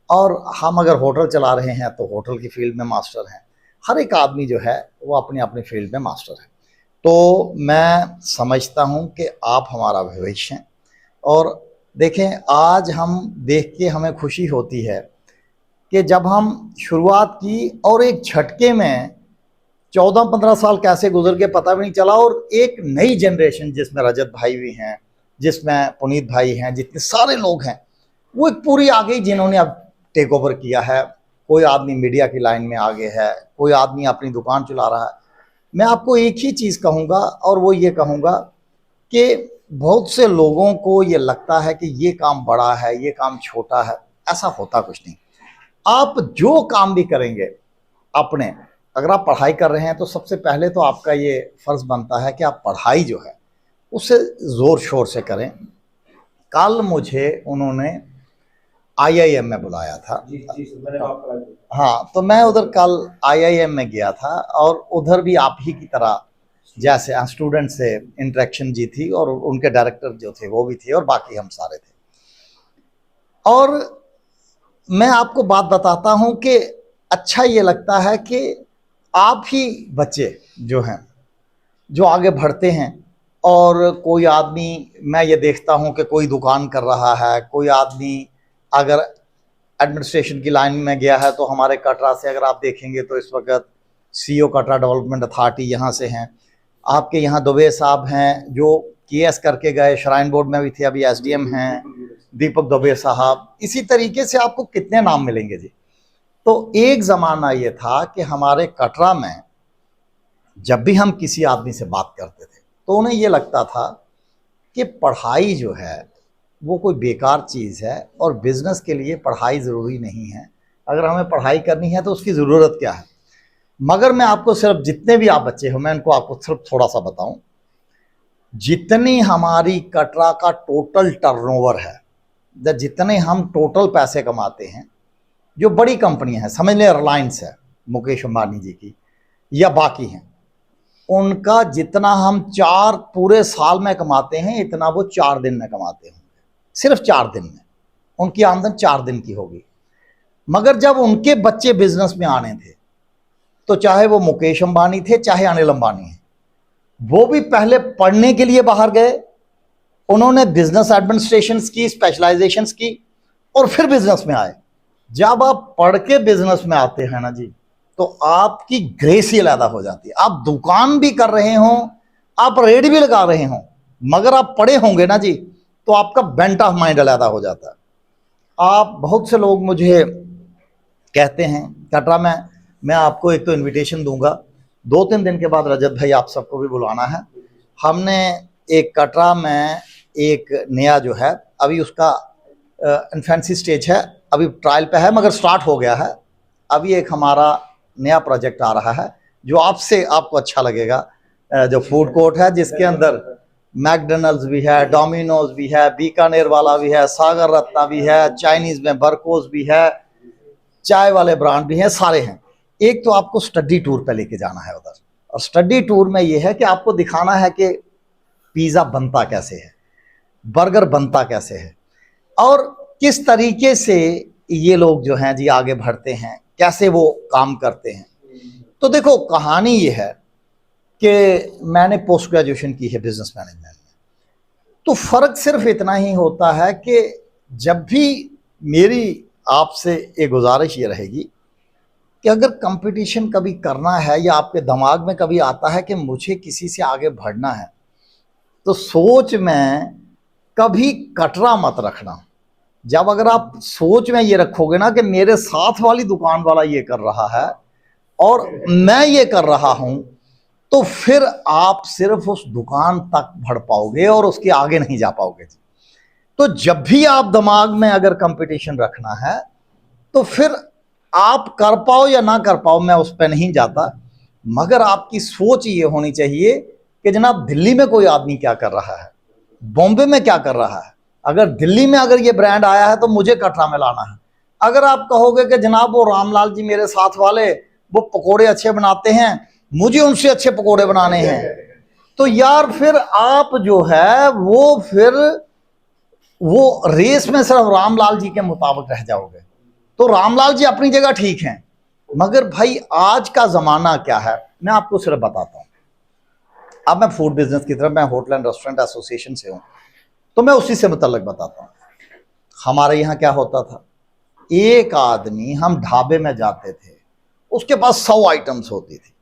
और हम अगर होटल चला रहे हैं तो होटल की फील्ड में मास्टर हैं। हर एक आदमी जो है वो अपनी अपनी फील्ड में मास्टर है। तो मैं समझता हूँ कि आप हमारा भविष्य हैं। और देखें, आज हम देख के हमें खुशी होती है कि जब हम शुरुआत की और एक झटके में 14-15 साल कैसे गुजर गए पता भी नहीं चला। और एक नई जनरेशन जिसमें रजत भाई भी हैं, जिसमें पुनीत भाई हैं, जितने सारे लोग हैं, वो एक पूरी आ गई जिन्होंने अब टेक ओवर किया है। कोई आदमी मीडिया की लाइन में आगे है, कोई आदमी अपनी दुकान चला रहा है। मैं आपको एक ही चीज़ कहूँगा और वो ये कहूँगा कि बहुत से लोगों को ये लगता है कि ये काम बड़ा है, ये काम छोटा है। ऐसा होता कुछ नहीं। आप जो काम भी करेंगे अपने, अगर आप पढ़ाई कर रहे हैं तो सबसे पहले तो आपका ये फ़र्ज़ बनता है कि आप पढ़ाई जो है उसे ज़ोर शोर से करें। कल मुझे उन्होंने आईआईएम में बुलाया था। जी मैंने बात करा। हाँ, तो मैं उधर कल आईआईएम में गया था और उधर भी आप ही की तरह जैसे स्टूडेंट से इंटरेक्शन जी थी और उनके डायरेक्टर जो थे वो भी थे और बाकी हम सारे थे। और मैं आपको बात बताता हूँ कि अच्छा ये लगता है कि आप ही बच्चे जो हैं जो आगे बढ़ते हैं। और कोई आदमी, मैं ये देखता हूँ कि कोई दुकान कर रहा है, कोई आदमी अगर एडमिनिस्ट्रेशन की लाइन में गया है तो हमारे कटरा से अगर आप देखेंगे तो इस वक्त सीईओ कटरा डेवलपमेंट अथॉरिटी यहाँ से हैं। आपके यहाँ दुबे साहब हैं जो केएस करके गए, श्राइन बोर्ड में भी थे, अभी एसडीएम हैं, दीपक दुबे साहब। इसी तरीके से आपको कितने नाम मिलेंगे जी। तो एक ज़माना ये था कि हमारे कटरा में जब भी हम किसी आदमी से बात करते थे तो उन्हें ये लगता था कि पढ़ाई जो है वो कोई बेकार चीज़ है और बिज़नेस के लिए पढ़ाई ज़रूरी नहीं है। अगर हमें पढ़ाई करनी है तो उसकी ज़रूरत क्या है। मगर मैं आपको सिर्फ, जितने भी आप बच्चे हो, मैं इनको आपको सिर्फ थोड़ा सा बताऊं, जितनी हमारी कटरा का टोटल टर्नओवर है, जितने हम टोटल पैसे कमाते हैं, जो बड़ी कंपनियां हैं, समझ लें रिलायंस है मुकेश अंबानी जी की, या बाकी हैं, उनका जितना हम 4 पूरे साल में कमाते हैं इतना वो 4 दिन में कमाते हैं। सिर्फ 4 दिन में उनकी आमदन 4 दिन की होगी। मगर जब उनके बच्चे बिजनेस में आने थे तो चाहे वो मुकेश अंबानी थे चाहे अनिल अंबानी हैं, वो भी पहले पढ़ने के लिए बाहर गए, उन्होंने बिजनेस एडमिनिस्ट्रेशन की, स्पेशलाइजेशन की, और फिर बिजनेस में आए। जब आप पढ़ के बिजनेस में आते हैं ना जी, तो आपकी ग्रेस ही अलग हो जाती है। आप दुकान भी कर रहे हो, आप रेट भी लगा रहे हो, मगर आप पढ़े होंगे ना जी तो आपका बेंट ऑफ माइंड अलग हो जाता है। आप, बहुत से लोग मुझे कहते हैं कटरा में, मैं आपको एक तो इनविटेशन दूंगा, 2-3 दिन के बाद रजत भाई आप सबको भी बुलाना है। हमने एक कटरा में एक नया जो है, अभी उसका इन्फेंसी स्टेज है, अभी ट्रायल पे है, मगर स्टार्ट हो गया है। अभी एक हमारा नया प्रोजेक्ट आ रहा है जो आपको अच्छा लगेगा, जो फूड कोर्ट है जिसके अंदर मैकडोनल्ड्स भी है, डोमिनोज भी है, बीकानेर वाला भी है, सागर रत्ना भी है, चाइनीज में बरकोस भी है, चाय वाले ब्रांड भी हैं, सारे हैं। एक तो आपको स्टडी टूर पे लेके जाना है उधर, और स्टडी टूर में ये है कि आपको दिखाना है कि पिज़्ज़ा बनता कैसे है, बर्गर बनता कैसे है, और किस तरीके से ये लोग जो हैं जी आगे बढ़ते हैं, कैसे वो काम करते हैं। तो देखो, कहानी ये है कि मैंने पोस्ट ग्रेजुएशन की है बिजनेस मैनेजमेंट में, तो फ़र्क सिर्फ इतना ही होता है कि जब भी, मेरी आपसे एक गुजारिश ये रहेगी कि अगर कंपटीशन कभी करना है या आपके दिमाग में कभी आता है कि मुझे किसी से आगे बढ़ना है, तो सोच में कभी कटरा मत रखना। जब अगर आप सोच में ये रखोगे ना कि मेरे साथ वाली दुकान वाला ये कर रहा है और मैं ये कर रहा हूं, तो फिर आप सिर्फ उस दुकान तक बढ़ पाओगे और उसके आगे नहीं जा पाओगे। तो जब भी आप दिमाग में अगर कंपटीशन रखना है तो फिर आप कर पाओ या ना कर पाओ, मैं उस पर नहीं जाता, मगर आपकी सोच ये होनी चाहिए कि जनाब दिल्ली में कोई आदमी क्या कर रहा है, बॉम्बे में क्या कर रहा है, अगर दिल्ली में अगर ये ब्रांड आया है तो मुझे कटरा में लाना है। अगर आप कहोगे कि जनाब वो रामलाल जी मेरे साथ वाले, वो पकोड़े अच्छे बनाते हैं, मुझे उनसे अच्छे पकोड़े बनाने हैं, तो यार फिर आप जो है वो रेस में सिर्फ रामलाल जी के मुताबिक रह जाओगे। तो रामलाल जी अपनी जगह ठीक हैं, मगर भाई आज का जमाना क्या है मैं आपको सिर्फ बताता हूं। अब मैं फूड बिजनेस की तरफ, मैं होटल एंड रेस्टोरेंट एसोसिएशन से हूं, तो मैं उसी से मुतल्लिक बताता हूं। हमारे यहाँ क्या होता था, एक आदमी, हम ढाबे में जाते थे, उसके पास 100 आइटम्स होती थी।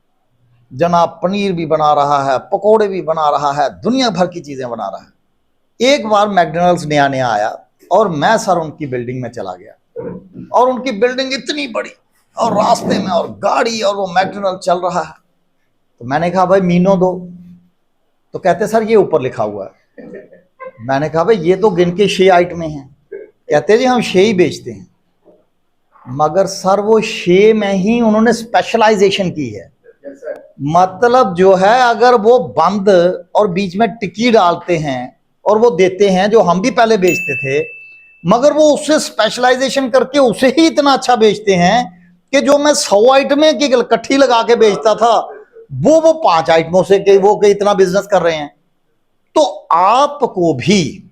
जनाब पनीर भी बना रहा है, पकोड़े भी बना रहा है, दुनिया भर की चीजें बना रहा है। एक बार मैकडॉनल्ड्स नया नया आया और मैं सर उनकी बिल्डिंग में चला गया, और उनकी बिल्डिंग इतनी बड़ी और रास्ते में और गाड़ी, और वो मैकडॉनल्ड्स चल रहा है। तो मैंने कहा भाई मीनू दो, तो कहते सर ये ऊपर लिखा हुआ है। मैंने कहा भाई ये तो गिन के 6 आइटमें हैं। कहते जी हम 6 ही बेचते हैं, मगर सर वो 6 में ही उन्होंने स्पेशलाइजेशन की है। मतलब जो है अगर वो बंद और बीच में टिक्की डालते हैं और वो देते हैं जो हम भी पहले बेचते थे, मगर वो उससे स्पेशलाइजेशन करके उसे ही इतना अच्छा बेचते हैं कि जो मैं 100 आइटमें की इकट्ठी लगा के बेचता था वो 5 आइटमों से इतना बिजनेस कर रहे हैं। तो आपको भी,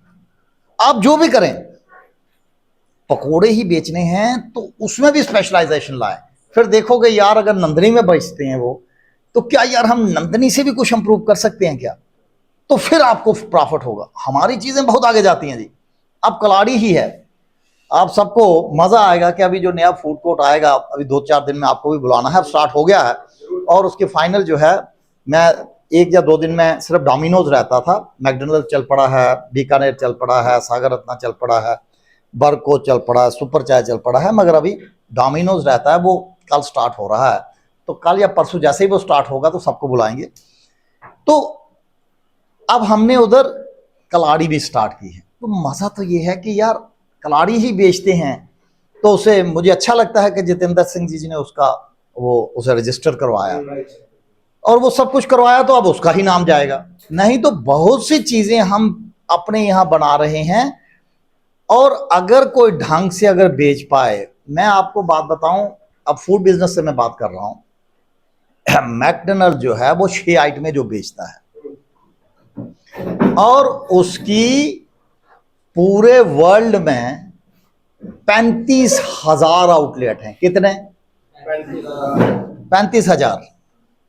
आप जो भी करें, पकोड़े ही बेचने हैं तो उसमें भी स्पेशलाइजेशन लाए। फिर देखोगे यार अगर नंदनी में बेचते हैं वो, तो क्या यार हम नंदनी से भी कुछ इंप्रूव कर सकते हैं क्या, तो फिर आपको प्रॉफिट होगा। हमारी चीजें बहुत आगे जाती हैं जी। अब कलाड़ी ही है, आप सबको मजा आएगा कि अभी जो नया फूड कोर्ट आएगा, अभी 2-4 दिन में आपको भी बुलाना है, अब स्टार्ट हो गया है। और उसके फाइनल जो है, मैं 1 या 2 दिन में सिर्फ डोमिनोज रहता था, मैकडॉनल्ड्स चल पड़ा है, बीकानेर चल पड़ा है, सागर रत्ना चल पड़ा है, बर्को चल पड़ा है, सुपर चाय चल पड़ा है, मगर अभी डोमिनोज रहता है। वो कल स्टार्ट हो रहा है, तो कल या परसों जैसे ही वो स्टार्ट होगा तो सबको बुलाएंगे। तो अब हमने उधर कलाड़ी भी स्टार्ट की है। तो मज़ा तो ये है कि यार कलाड़ी ही बेचते हैं, तो उसे मुझे अच्छा लगता है कि जितेंद्र सिंह जी ने उसका उसे रजिस्टर करवाया और वो सब कुछ करवाया, तो अब उसका ही नाम जाएगा। नहीं तो बहुत सी चीज़ें हम अपने यहाँ बना रहे हैं, और अगर कोई ढंग से अगर बेच पाए, मैं आपको बात बताऊं, अब फूड बिजनेस से मैं बात कर रहा हूं, मैकडॉनल्ड जो है वो 6 आइटमें जो बेचता है, और उसकी पूरे वर्ल्ड में 35,000 आउटलेट हैं। कितने? 35,000।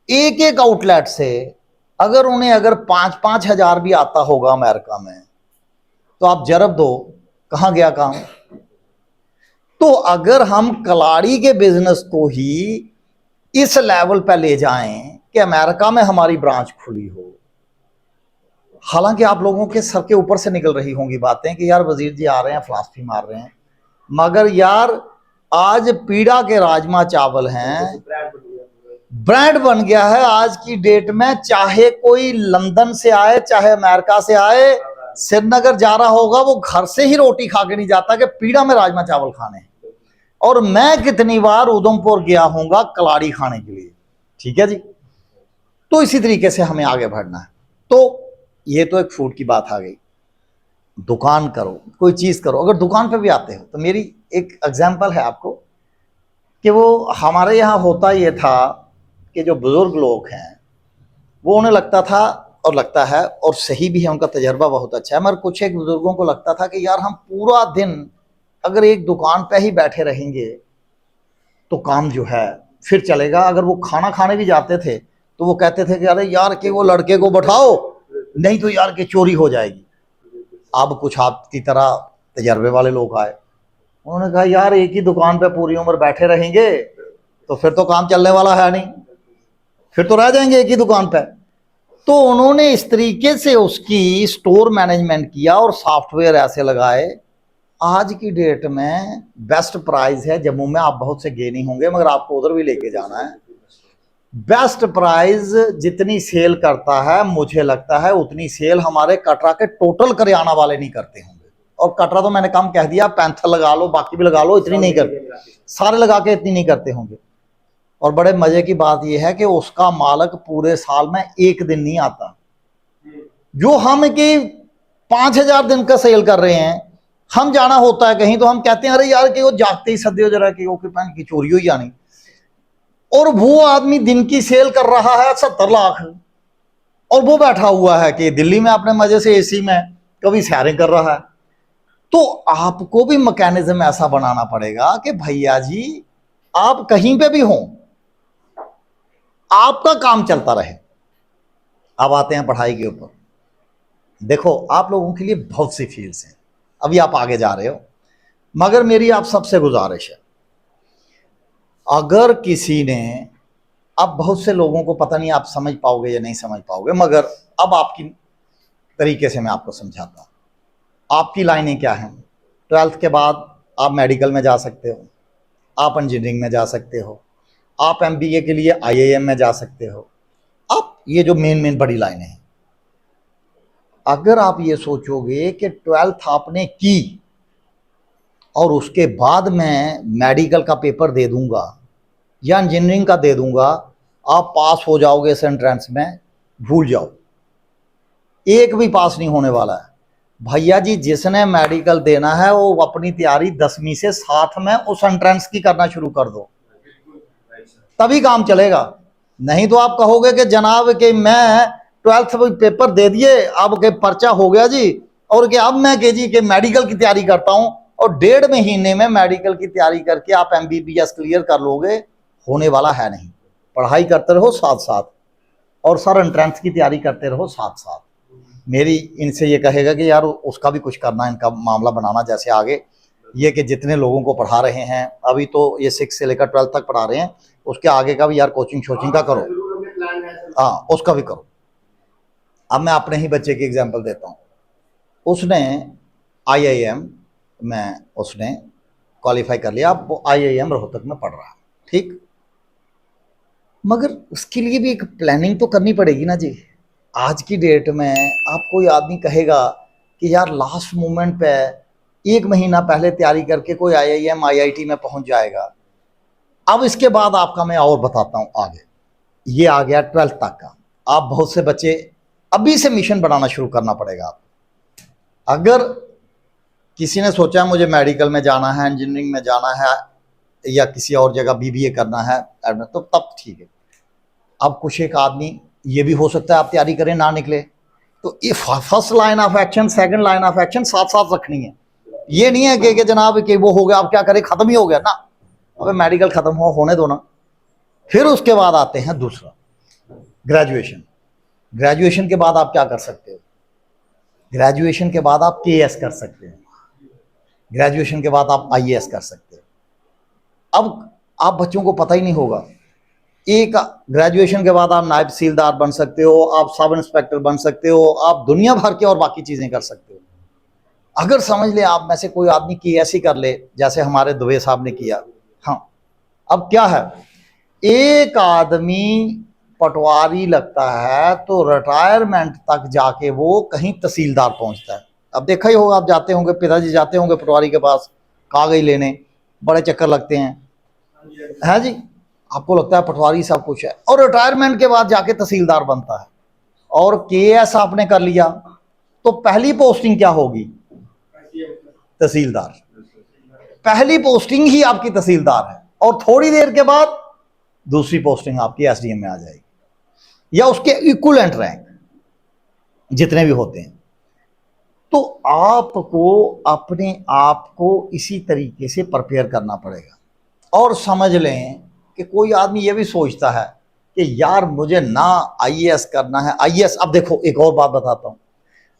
एक एक आउटलेट से अगर उन्हें अगर 5-5 हजार भी आता होगा अमेरिका में, तो आप जरब दो कहां गया काम। तो अगर हम कलाड़ी के बिजनेस को ही इस लेवल पे ले जाएं कि अमेरिका में हमारी ब्रांच खुली हो, हालांकि आप लोगों के सर के ऊपर से निकल रही होंगी बातें कि यार वजीर जी आ रहे हैं, फिलॉसफी मार रहे हैं, मगर यार आज पीड़ा के राजमा चावल हैं, ब्रांड बन गया है आज की डेट में। चाहे कोई लंदन से आए, चाहे अमेरिका से आए, श्रीनगर जा रहा होगा, वो घर से ही रोटी खा के नहीं जाता कि पीड़ा में राजमा चावल खाने हैं। और मैं कितनी बार उधमपुर गया हूंगा कलाड़ी खाने के लिए, ठीक है जी। तो इसी तरीके से हमें आगे बढ़ना है। तो ये तो एक फूड की बात आ गई। दुकान करो, कोई चीज करो, अगर दुकान पे भी आते हो, तो मेरी एक एग्जांपल है आपको कि वो हमारे यहाँ होता ये था कि जो बुजुर्ग लोग हैं, वो उन्हें लगता था और लगता है, और सही भी है, उनका तजर्बा बहुत अच्छा है, मगर कुछ एक बुजुर्गों को लगता था कि यार हम पूरा दिन अगर एक दुकान पे ही बैठे रहेंगे तो काम जो है फिर चलेगा। अगर वो खाना खाने भी जाते थे तो वो कहते थे कि अरे यार कि वो लड़के को बैठाओ, नहीं तो यार कि चोरी हो जाएगी। अब कुछ आपकी तरह तजर्बे वाले लोग आए, उन्होंने कहा यार एक ही दुकान पे पूरी उम्र बैठे रहेंगे तो फिर तो काम चलने वाला है नहीं, फिर तो रह जाएंगे एक ही दुकान पे। तो उन्होंने इस तरीके से उसकी स्टोर मैनेजमेंट किया और सॉफ्टवेयर ऐसे लगाए। आज की डेट में बेस्ट प्राइस है जम्मू में, आप बहुत से गए नहीं होंगे, मगर आपको उधर भी लेके जाना है। बेस्ट प्राइस जितनी सेल करता है, मुझे लगता है उतनी सेल हमारे कटरा के टोटल करियाना वाले नहीं करते होंगे। और कटरा तो मैंने कम कह दिया, पैंथर लगा लो, बाकी भी लगा लो, इतनी नहीं करते, सारे लगा के इतनी नहीं करते होंगे। और बड़े मजे की बात यह है कि उसका मालक पूरे साल में एक दिन नहीं आता। जो हम कि 5,000 दिन का सेल कर रहे हैं, हम जाना होता है कहीं तो हम कहते हैं अरे यार कि वो जागते ही सदे हो जरा कि पैन की चोरी हो जानी, और वो आदमी दिन की सेल कर रहा है 70 लाख, और वो बैठा हुआ है कि दिल्ली में अपने मजे से एसी में कभी सैरें कर रहा है। तो आपको भी मैकेनिज्म ऐसा बनाना पड़ेगा कि भैया जी आप कहीं पे भी हों, आपका काम चलता रहे। अब आते हैं पढ़ाई के ऊपर। देखो, आप लोगों के लिए बहुत सी फील्ड्स हैं, अभी आप आगे जा रहे हो, मगर मेरी आप सबसे गुजारिश है, अगर किसी ने, अब बहुत से लोगों को पता नहीं आप समझ पाओगे या नहीं समझ पाओगे, मगर अब आपकी तरीके से मैं आपको समझाता हूँ। आपकी लाइनें क्या हैं? 12th के बाद आप मेडिकल में जा सकते हो, आप इंजीनियरिंग में जा सकते हो, आप MBA के लिए IIM में जा सकते हो। अब ये जो मेन बड़ी लाइनें हैं, अगर आप ये सोचोगे कि 12th आपने की और उसके बाद मैं मेडिकल का पेपर दे दूंगा या इंजीनियरिंग का दे दूंगा, आप पास हो जाओगे इस एंट्रेंस में, भूल जाओ, एक भी पास नहीं होने वाला है। भैया जी जिसने मेडिकल देना है वो अपनी तैयारी 10वीं से साथ में उस एंट्रेंस की करना शुरू कर दो, तभी काम चलेगा। नहीं तो आप कहोगे कि जनाब कि मैं 12th पेपर दे दिए, अब के पर्चा हो गया जी, और कि अब मैं के जी के मेडिकल की तैयारी करता हूं, और 1.5 महीने में मेडिकल की तैयारी करके आप MBBS क्लियर कर लोगे, होने वाला है नहीं। पढ़ाई करते रहो साथ साथ, और सर एंट्रेंस की तैयारी करते रहो साथ साथ। मेरी इनसे ये कहेगा कि यार उसका भी कुछ करना, इनका मामला बनाना, जैसे आगे ये कि जितने लोगों को पढ़ा रहे हैं, अभी तो ये 6 से लेकर 12 तक पढ़ा रहे हैं, उसके आगे का भी यार कोचिंग शोचिंग का करो, हाँ उसका भी करो। अब मैं अपने ही बच्चे की एग्जांपल देता हूँ, उसने IIM में उसने क्वालिफाई कर लिया, अब वो IIM रोहतक में पढ़ रहा है, ठीक, मगर उसके लिए भी एक प्लानिंग तो करनी पड़ेगी ना जी। आज की डेट में आप कोई आदमी कहेगा कि यार लास्ट मोमेंट पे 1 महीना पहले तैयारी करके कोई IIM IIT में पहुंच जाएगा। अब इसके बाद आपका मैं और बताता हूं आगे, ये आ गया 12th तक का। आप बहुत से बच्चे अभी से मिशन बनाना शुरू करना पड़ेगा आप। अगर किसी ने सोचा मुझे मेडिकल में जाना है, इंजीनियरिंग में जाना है, या किसी और जगह BBA करना है, तो तब ठीक है। अब कुछ एक आदमी ये भी हो सकता है आप तैयारी करें ना निकले, तो ये first line of action, second line of action साथ साथ रखनी है। ये नहीं है कि जनाब कि वो हो गया अब क्या करें, खत्म ही हो गया ना, अबे मेडिकल खत्म होने दो ना। फिर उसके बाद आते हैं दूसरा, ग्रेजुएशन। ग्रेजुएशन के बाद आप क्या कर सकते हो? ग्रेजुएशन के बाद आप KS कर सकते हो, ग्रेजुएशन के बाद आप IAS कर सकते हो। अब आप बच्चों को पता ही नहीं होगा, एक ग्रेजुएशन के बाद आप नायब तहसीलदार बन सकते हो, आप सब इंस्पेक्टर बन सकते हो, आप दुनिया भर के और बाकी चीजें कर सकते हो। अगर समझ ले आप में से कोई आदमी KS ही कर ले, जैसे हमारे दुबे साहब ने किया। हाँ, अब क्या है, एक आदमी पटवारी लगता है तो रिटायरमेंट तक जाके वो कहीं तहसीलदार पहुंचता है। अब देखा ही होगा, आप जाते होंगे, पिताजी जाते होंगे पटवारी के पास कागज लेने, बड़े चक्कर लगते हैं, है जी, आपको लगता है पटवारी सब कुछ है, और रिटायरमेंट के बाद जाके तहसीलदार बनता है। और KS आपने कर लिया तो पहली पोस्टिंग क्या होगी? तहसीलदार। पहली पोस्टिंग ही आपकी तहसीलदार है, और थोड़ी देर के बाद दूसरी पोस्टिंग आपकी SDM में आ जाएगी, या उसके इक्विवेलेंट रैंक जितने भी होते हैं। तो आपको अपने आप को इसी तरीके से प्रिपेयर करना पड़ेगा। और समझ लें कि कोई आदमी ये भी सोचता है कि यार मुझे ना IAS करना है, IAS, अब देखो एक और बात बताता हूं,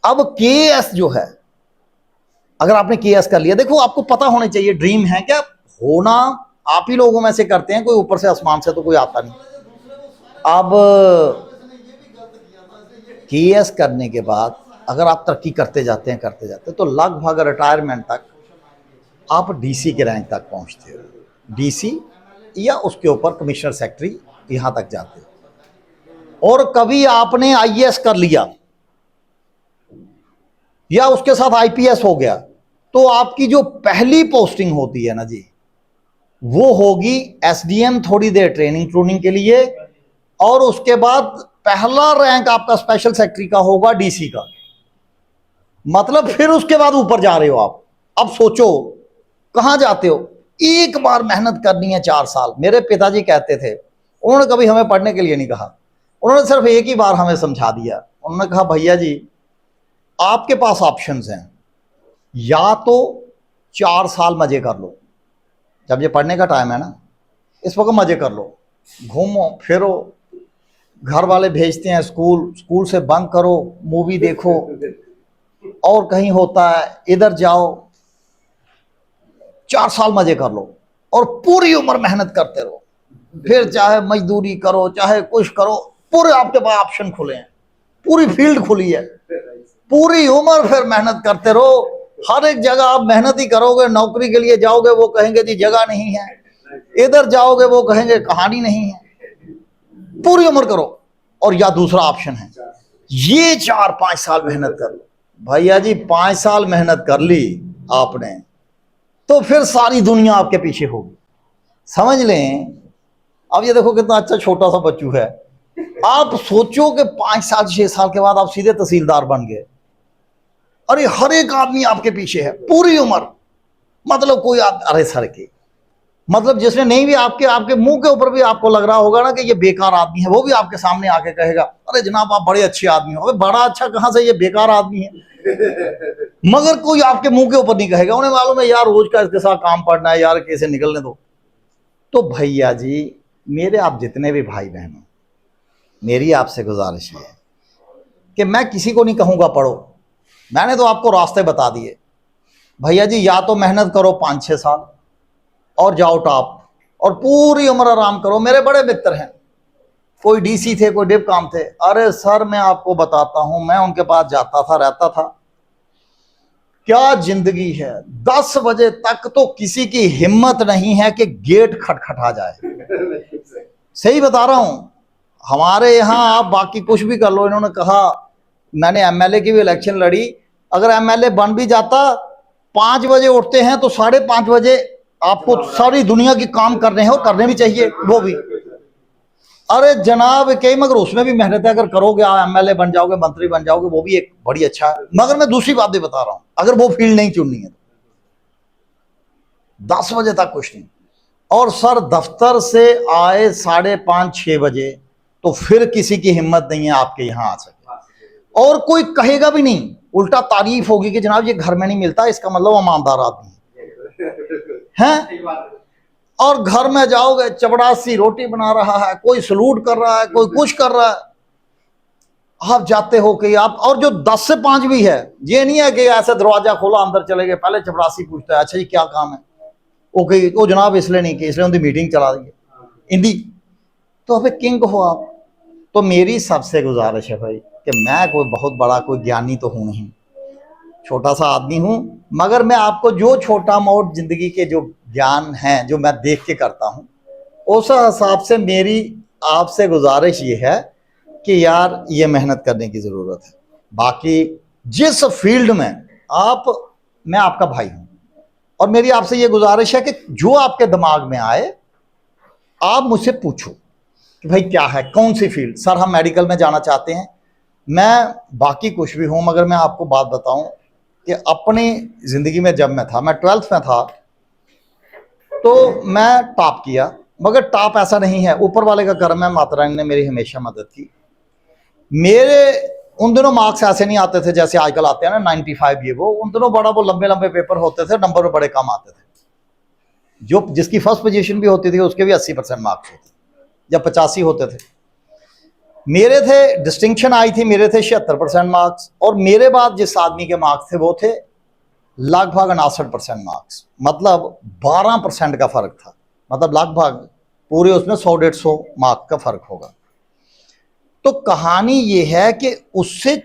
अब KS जो है, अगर आपने KS कर लिया, देखो आपको पता होना चाहिए ड्रीम है क्या, होना आप ही लोगों में से करते हैं, कोई ऊपर से आसमान से तो कोई आता नहीं। अब KS करने के बाद अगर आप तरक्की करते जाते हैं तो लगभग रिटायरमेंट तक आप DC के रैंक तक पहुंचते हो, DC या उसके ऊपर कमिश्नर सेक्रेटरी, यहां तक जाते हो। और कभी आपने IAS कर लिया या उसके साथ IPS हो गया, तो आपकी जो पहली पोस्टिंग होती है ना जी, वो होगी SDM, थोड़ी देर ट्रेनिंग के लिए, और उसके बाद पहला रैंक आपका स्पेशल सेक्रेटरी का होगा, DC का। मतलब फिर उसके बाद ऊपर जा रहे हो आप। अब सोचो कहां जाते हो, एक बार मेहनत करनी है 4 साल। मेरे पिताजी कहते थे, उन्होंने कभी हमें पढ़ने के लिए नहीं कहा, उन्होंने सिर्फ एक ही बार हमें समझा दिया, उन्होंने कहा भैया जी आपके पास ऑप्शंस हैं, या तो 4 साल मजे कर लो, जब ये पढ़ने का टाइम है ना, इस वक्त मजे कर लो, घूमो फिरो, घर वाले भेजते हैं स्कूल, स्कूल से बंक करो, मूवी देखो, और कहीं होता है इधर जाओ, 4 साल मजे कर लो और पूरी उम्र मेहनत करते रहो। फिर चाहे मजदूरी करो, चाहे कुछ करो, पूरे आपके पास ऑप्शन खुले हैं, पूरी फील्ड खुली है, पूरी उम्र फिर मेहनत करते रहो। हर एक जगह आप मेहनत ही करोगे, नौकरी के लिए जाओगे वो कहेंगे जी जगह नहीं है, इधर जाओगे वो कहेंगे कहानी नहीं है, पूरी उम्र करो। और या दूसरा ऑप्शन है, ये 4-5 साल मेहनत कर लो। भैया जी 5 साल मेहनत कर ली आपने तो फिर सारी दुनिया आपके पीछे होगी, समझ लें। अब ये देखो कितना अच्छा छोटा सा बच्चू है, आप सोचो कि 5 साल 6 साल के बाद आप सीधे तहसीलदार बन गए। अरे हर एक आदमी आपके पीछे है पूरी उम्र, मतलब कोई अरे सर की, मतलब जिसने नहीं भी आपके आपके मुंह के ऊपर भी आपको लग रहा होगा ना कि ये बेकार आदमी है, वो भी आपके सामने आके कहेगा अरे जनाब आप बड़े अच्छे आदमी हो। अबे बड़ा अच्छा कहां से, ये बेकार आदमी है। मगर कोई आपके मुंह के ऊपर नहीं कहेगा, उन्हें मालूम है यार रोज का इसके साथ काम पड़ना है, यार कैसे निकलने दो। तो भैया जी मेरे आप जितने भी भाई बहन हो, मेरी आपसे गुजारिश है कि मैं किसी को नहीं कहूंगा पढ़ो, मैंने तो आपको रास्ते बता दिए। भैया जी या तो मेहनत करो 5-6 साल और जाओ टॉप, और पूरी उम्र आराम करो। मेरे बड़े मित्र हैं, कोई डीसी थे, कोई डिप काम थे, अरे सर मैं आपको बताता हूं, मैं उनके पास जाता था, रहता था, क्या जिंदगी है। 10 बजे तक तो किसी की हिम्मत नहीं है कि गेट खटखटा जाए, सही बता रहा हूं। हमारे यहाँ आप बाकी कुछ भी कर लो, इन्होंने कहा मैंने एमएलए की भी इलेक्शन लड़ी, अगर एमएलए बन भी जाता, 5 बजे उठते हैं तो 5:30 बजे आपको सारी दुनिया की काम करने हैं, और करने भी चाहिए वो भी। अरे जनाब कई, मगर उसमें भी मेहनत है, अगर करोगे आप एमएलए बन जाओगे, मंत्री बन जाओगे, वो भी एक बड़ी अच्छा है। मगर मैं दूसरी बात भी बता रहा हूं, अगर वो फील्ड नहीं चुननी है, 10 बजे तक कुछ नहीं। और सर दफ्तर से आए 5:30-6 बजे तो फिर किसी की हिम्मत नहीं है आपके यहाँ आ सके, और कोई कहेगा भी नहीं, उल्टा तारीफ होगी कि जनाब ये घर में नहीं मिलता, इसका मतलब ईमानदार आदमी है। और घर में जाओगे चपड़ासी रोटी बना रहा है, कोई सलूट कर रहा है, कोई कुछ कर रहा है, आप जाते हो कि आप, और जो 10 से 5 भी है, ये नहीं है कि ऐसे दरवाजा खोला अंदर चले गए, पहले चपड़ासी पूछता है अच्छा जी क्या काम है, ओके वो जनाब इसलिए नहीं कि इसलिए उनकी मीटिंग चला दी है हिंदी। तो अबे किंग हो आप। तो मेरी सबसे गुजारिश है भाई कि मैं कोई बहुत बड़ा कोई ज्ञानी तो हूं नहीं, छोटा सा आदमी हूं, मगर मैं आपको जो छोटा मोट जिंदगी के जो ज्ञान हैं जो मैं देख के करता हूं, उस हिसाब से मेरी आपसे गुजारिश ये है कि यार ये मेहनत करने की ज़रूरत है। बाकी जिस फील्ड में आप, मैं आपका भाई हूं, और मेरी आपसे ये गुजारिश है कि जो आपके दिमाग में आए आप मुझसे पूछो कि भाई क्या है, कौन सी फील्ड। सर हम मेडिकल में जाना चाहते हैं, मैं बाकी कुछ भी हूं, मगर मैं आपको बात बताऊं कि अपनी ज़िंदगी में जब मैं था, मैं 12th में था, तो मैं टॉप किया, मगर टॉप ऐसा नहीं है, ऊपर वाले का कर्म है, माता रानी ने मेरी हमेशा मदद की। मेरे उन दिनों मार्क्स ऐसे नहीं आते थे जैसे आजकल आते हैं ना 95 ये वो, उन दिनों बड़ा वो लंबे लंबे पेपर होते थे, नंबर बड़े कम आते थे, जो जिसकी फर्स्ट पोजीशन भी होती थी उसके भी 80% मार्क्स होते या 85 होते थे। मेरे थे, डिस्टिंक्शन आई थी, मेरे थे 76% मार्क्स, और मेरे बाद जिस आदमी के मार्क्स थे वो थे लगभग 59% मार्क्स, मतलब 12% का फर्क था, मतलब लगभग पूरे उसमें 100-150 मार्क का फर्क होगा। तो कहानी ये है कि उससे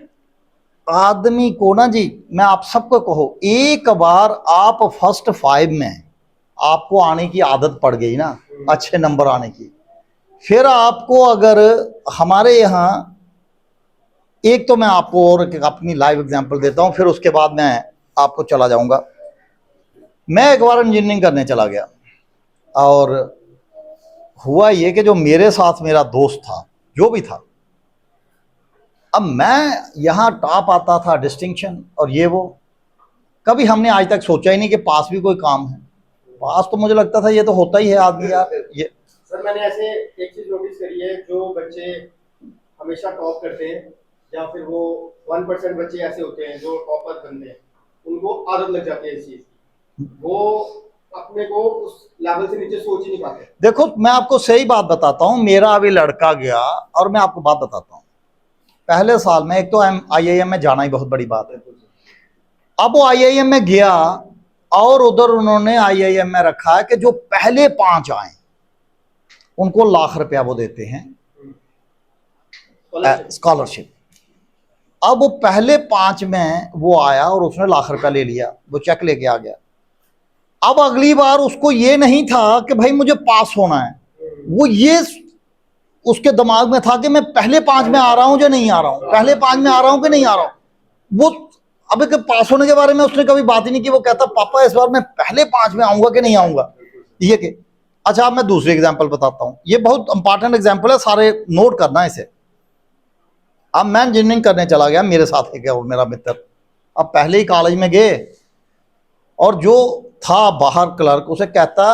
आदमी को ना जी, मैं आप सबको कहो, एक बार आप फर्स्ट 5 में आपको आने की आदत पड़ गई ना, अच्छे नंबर आने की, फिर आपको अगर हमारे यहाँ, एक तो मैं आपको और अपनी लाइव एग्जांपल देता हूँ, फिर उसके बाद मैं आपको चला जाऊंगा। मैं एक बार इंजीनियरिंग करने चला गया, और हुआ ये कि जो मेरे साथ मेरा दोस्त था, जो भी था, अब मैं यहाँ टॉप आता था, डिस्टिंक्शन और ये वो, कभी हमने आज तक सोचा ही नहीं कि पास भी कोई काम है। पास तो मुझे लगता था ये तो होता ही है आदमी यार ये। सर मैंने ऐसे एक चीज नोटिस करी है, जो बच्चे हमेशा टॉप करते हैं, या फिर वो 1% बच्चे ऐसे होते हैं जो टॉपर बनते हैं, उनको आदत लग जाती है इस चीज की, वो अपने को उस लेवल से नीचे सोच ही नहीं पाते। देखो मैं आपको सही बात बताता हूँ, मेरा अभी लड़का गया और मैं आपको बात बताता हूँ, पहले साल में एक तो IIM में जाना ही बहुत बड़ी बात है। अब वो IIM में गया और उधर उन्होंने IIM में रखा है कि जो पहले 5 आए उनको ₹1,00,000 वो देते हैं स्कॉलरशिप। अब वो पहले 5 में वो आया और उसने ₹1,00,000 ले लिया, वो चेक लेके आ गया। अब अगली बार उसको ये नहीं था कि भाई मुझे पास होना है, वो ये उसके दिमाग में था कि मैं पहले 5 में आ रहा हूं या नहीं आ रहा हूं, पहले 5 में आ रहा हूं कि नहीं आ रहा हूं। वो अब पास होने के बारे में उसने कभी बात ही नहीं की। वो कहता पापा इस बार मैं पहले 5 में आऊंगा कि नहीं आऊंगा। ये कि अच्छा, अब मैं दूसरी एग्जाम्पल बताता हूं, ये बहुत इंपॉर्टेंट एग्जाम्पल है, सारे नोट करना है इसे। अब मैं इंजीनियरिंग करने चला गया, मेरे साथ एक और मेरा मित्र, अब पहले ही कॉलेज में गए और जो था बाहर क्लर्क उसे कहता,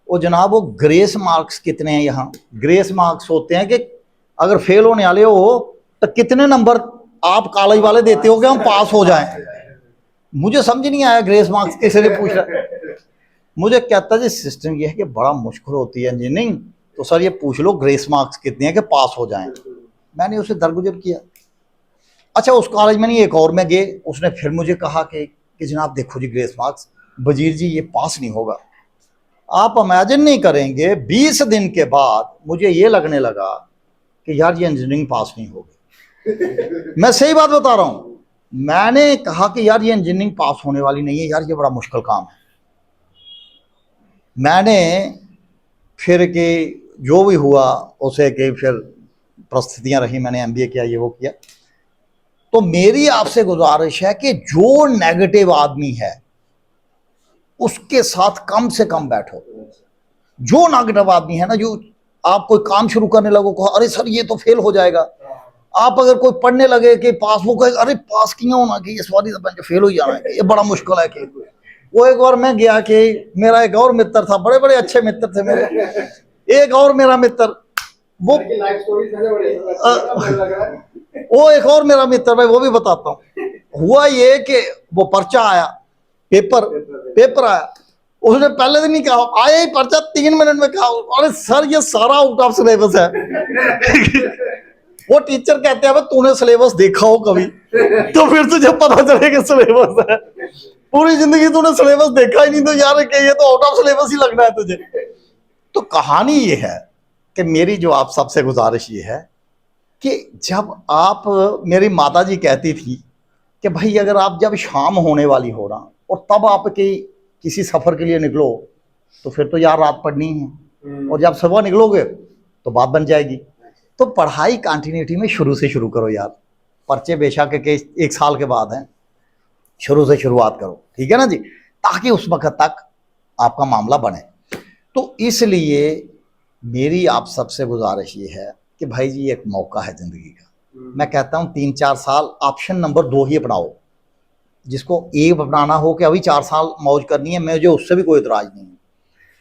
वो जनाब वो ग्रेस मार्क्स कितने हैं यहाँ। ग्रेस मार्क्स होते हैं कि अगर फेल होने वाले हो तो कितने नंबर आप कॉलेज वाले देते हो कि हम पास हो जाएं। मुझे समझ नहीं आया ग्रेस मार्क्स किस लिए पूछ रहा है। मुझे कहता जी सिस्टम ये है कि बड़ा मुश्किल होती है इंजीनियरिंग, तो सर ये पूछ लो ग्रेस मार्क्स कितने हैं कि पास हो जाएं। मैंने उसे दरगुजर किया। अच्छा, उस कॉलेज में नहीं एक और में गए, उसने फिर मुझे कहा कि जनाब देखो जी ग्रेस मार्क्स, वजीर जी ये पास नहीं होगा। आप इमेजिन नहीं करेंगे 20 दिन के बाद मुझे ये लगने लगा कि यार ये इंजीनियरिंग पास नहीं होगी। मैं सही बात बता रहा हूं। मैंने कहा कि यार ये इंजीनियरिंग पास होने वाली नहीं है, यार ये बड़ा मुश्किल काम है। मैंने फिर कि जो भी हुआ उसे कि फिर परिस्थितियां रही, मैंने MBA किया, ये वो किया। तो मेरी आपसे गुजारिश है कि जो नेगेटिव आदमी है उसके साथ कम से कम बैठो। जो नेगेटिव आदमी है ना, जो आप कोई काम शुरू करने लगो कहो अरे सर ये तो फेल हो जाएगा, आप अगर कोई पढ़ने लगे कि पास, वो कहे अरे पास क्यों होना कि इस बार तो फेल हो जाना है, ये बड़ा मुश्किल है कि वो। एक बार मैं गया कि मेरा एक और मित्र था, बड़े बड़े अच्छे मित्र थे मेरे, एक और मेरा मित्र वो एक और मेरा मित्र, मैं वो भी बताता हूँ। हुआ ये कि वो पर्चा आया, पेपर आया, उसने पहले दिन नहीं कहा, आया ही पर्चा 3 मिनट में कहा अरे सर ये सारा आउट ऑफ सिलेबस है। वो टीचर कहते हैं तूने सिलेबस देखा हो कभी तो फिर तुझे पता चलेगा सिलेबस है। पूरी जिंदगी तूने सिलेबस देखा ही नहीं तो यार ये तो आउट ऑफ सिलेबस ही लगना है तुझे। तो कहानी ये है कि मेरी जो आप सबसे गुजारिश ये है कि जब आप, मेरी माता जी कहती थी कि भाई अगर आप जब शाम होने वाली हो ना और तब आप किसी सफ़र के लिए निकलो तो फिर तो यार रात पढ़नी है, और जब सुबह निकलोगे तो बात बन जाएगी। तो पढ़ाई कंटिन्यूटी में शुरू से शुरू करो यार, पर्चे बेशक के 1 साल के बाद हैं, शुरू से शुरुआत करो, ठीक है ना जी, ताकि उस वक्त तक आपका मामला बने। तो इसलिए मेरी आप सबसे गुजारिश ये है कि भाई जी एक मौका है ज़िंदगी का। मैं कहता हूँ 3-4 साल ऑप्शन नंबर 2 ही अपनाओ। जिसको ए अपनाना हो कि अभी 4 साल मौज करनी है, मुझे उससे भी कोई इतराज़ नहीं है,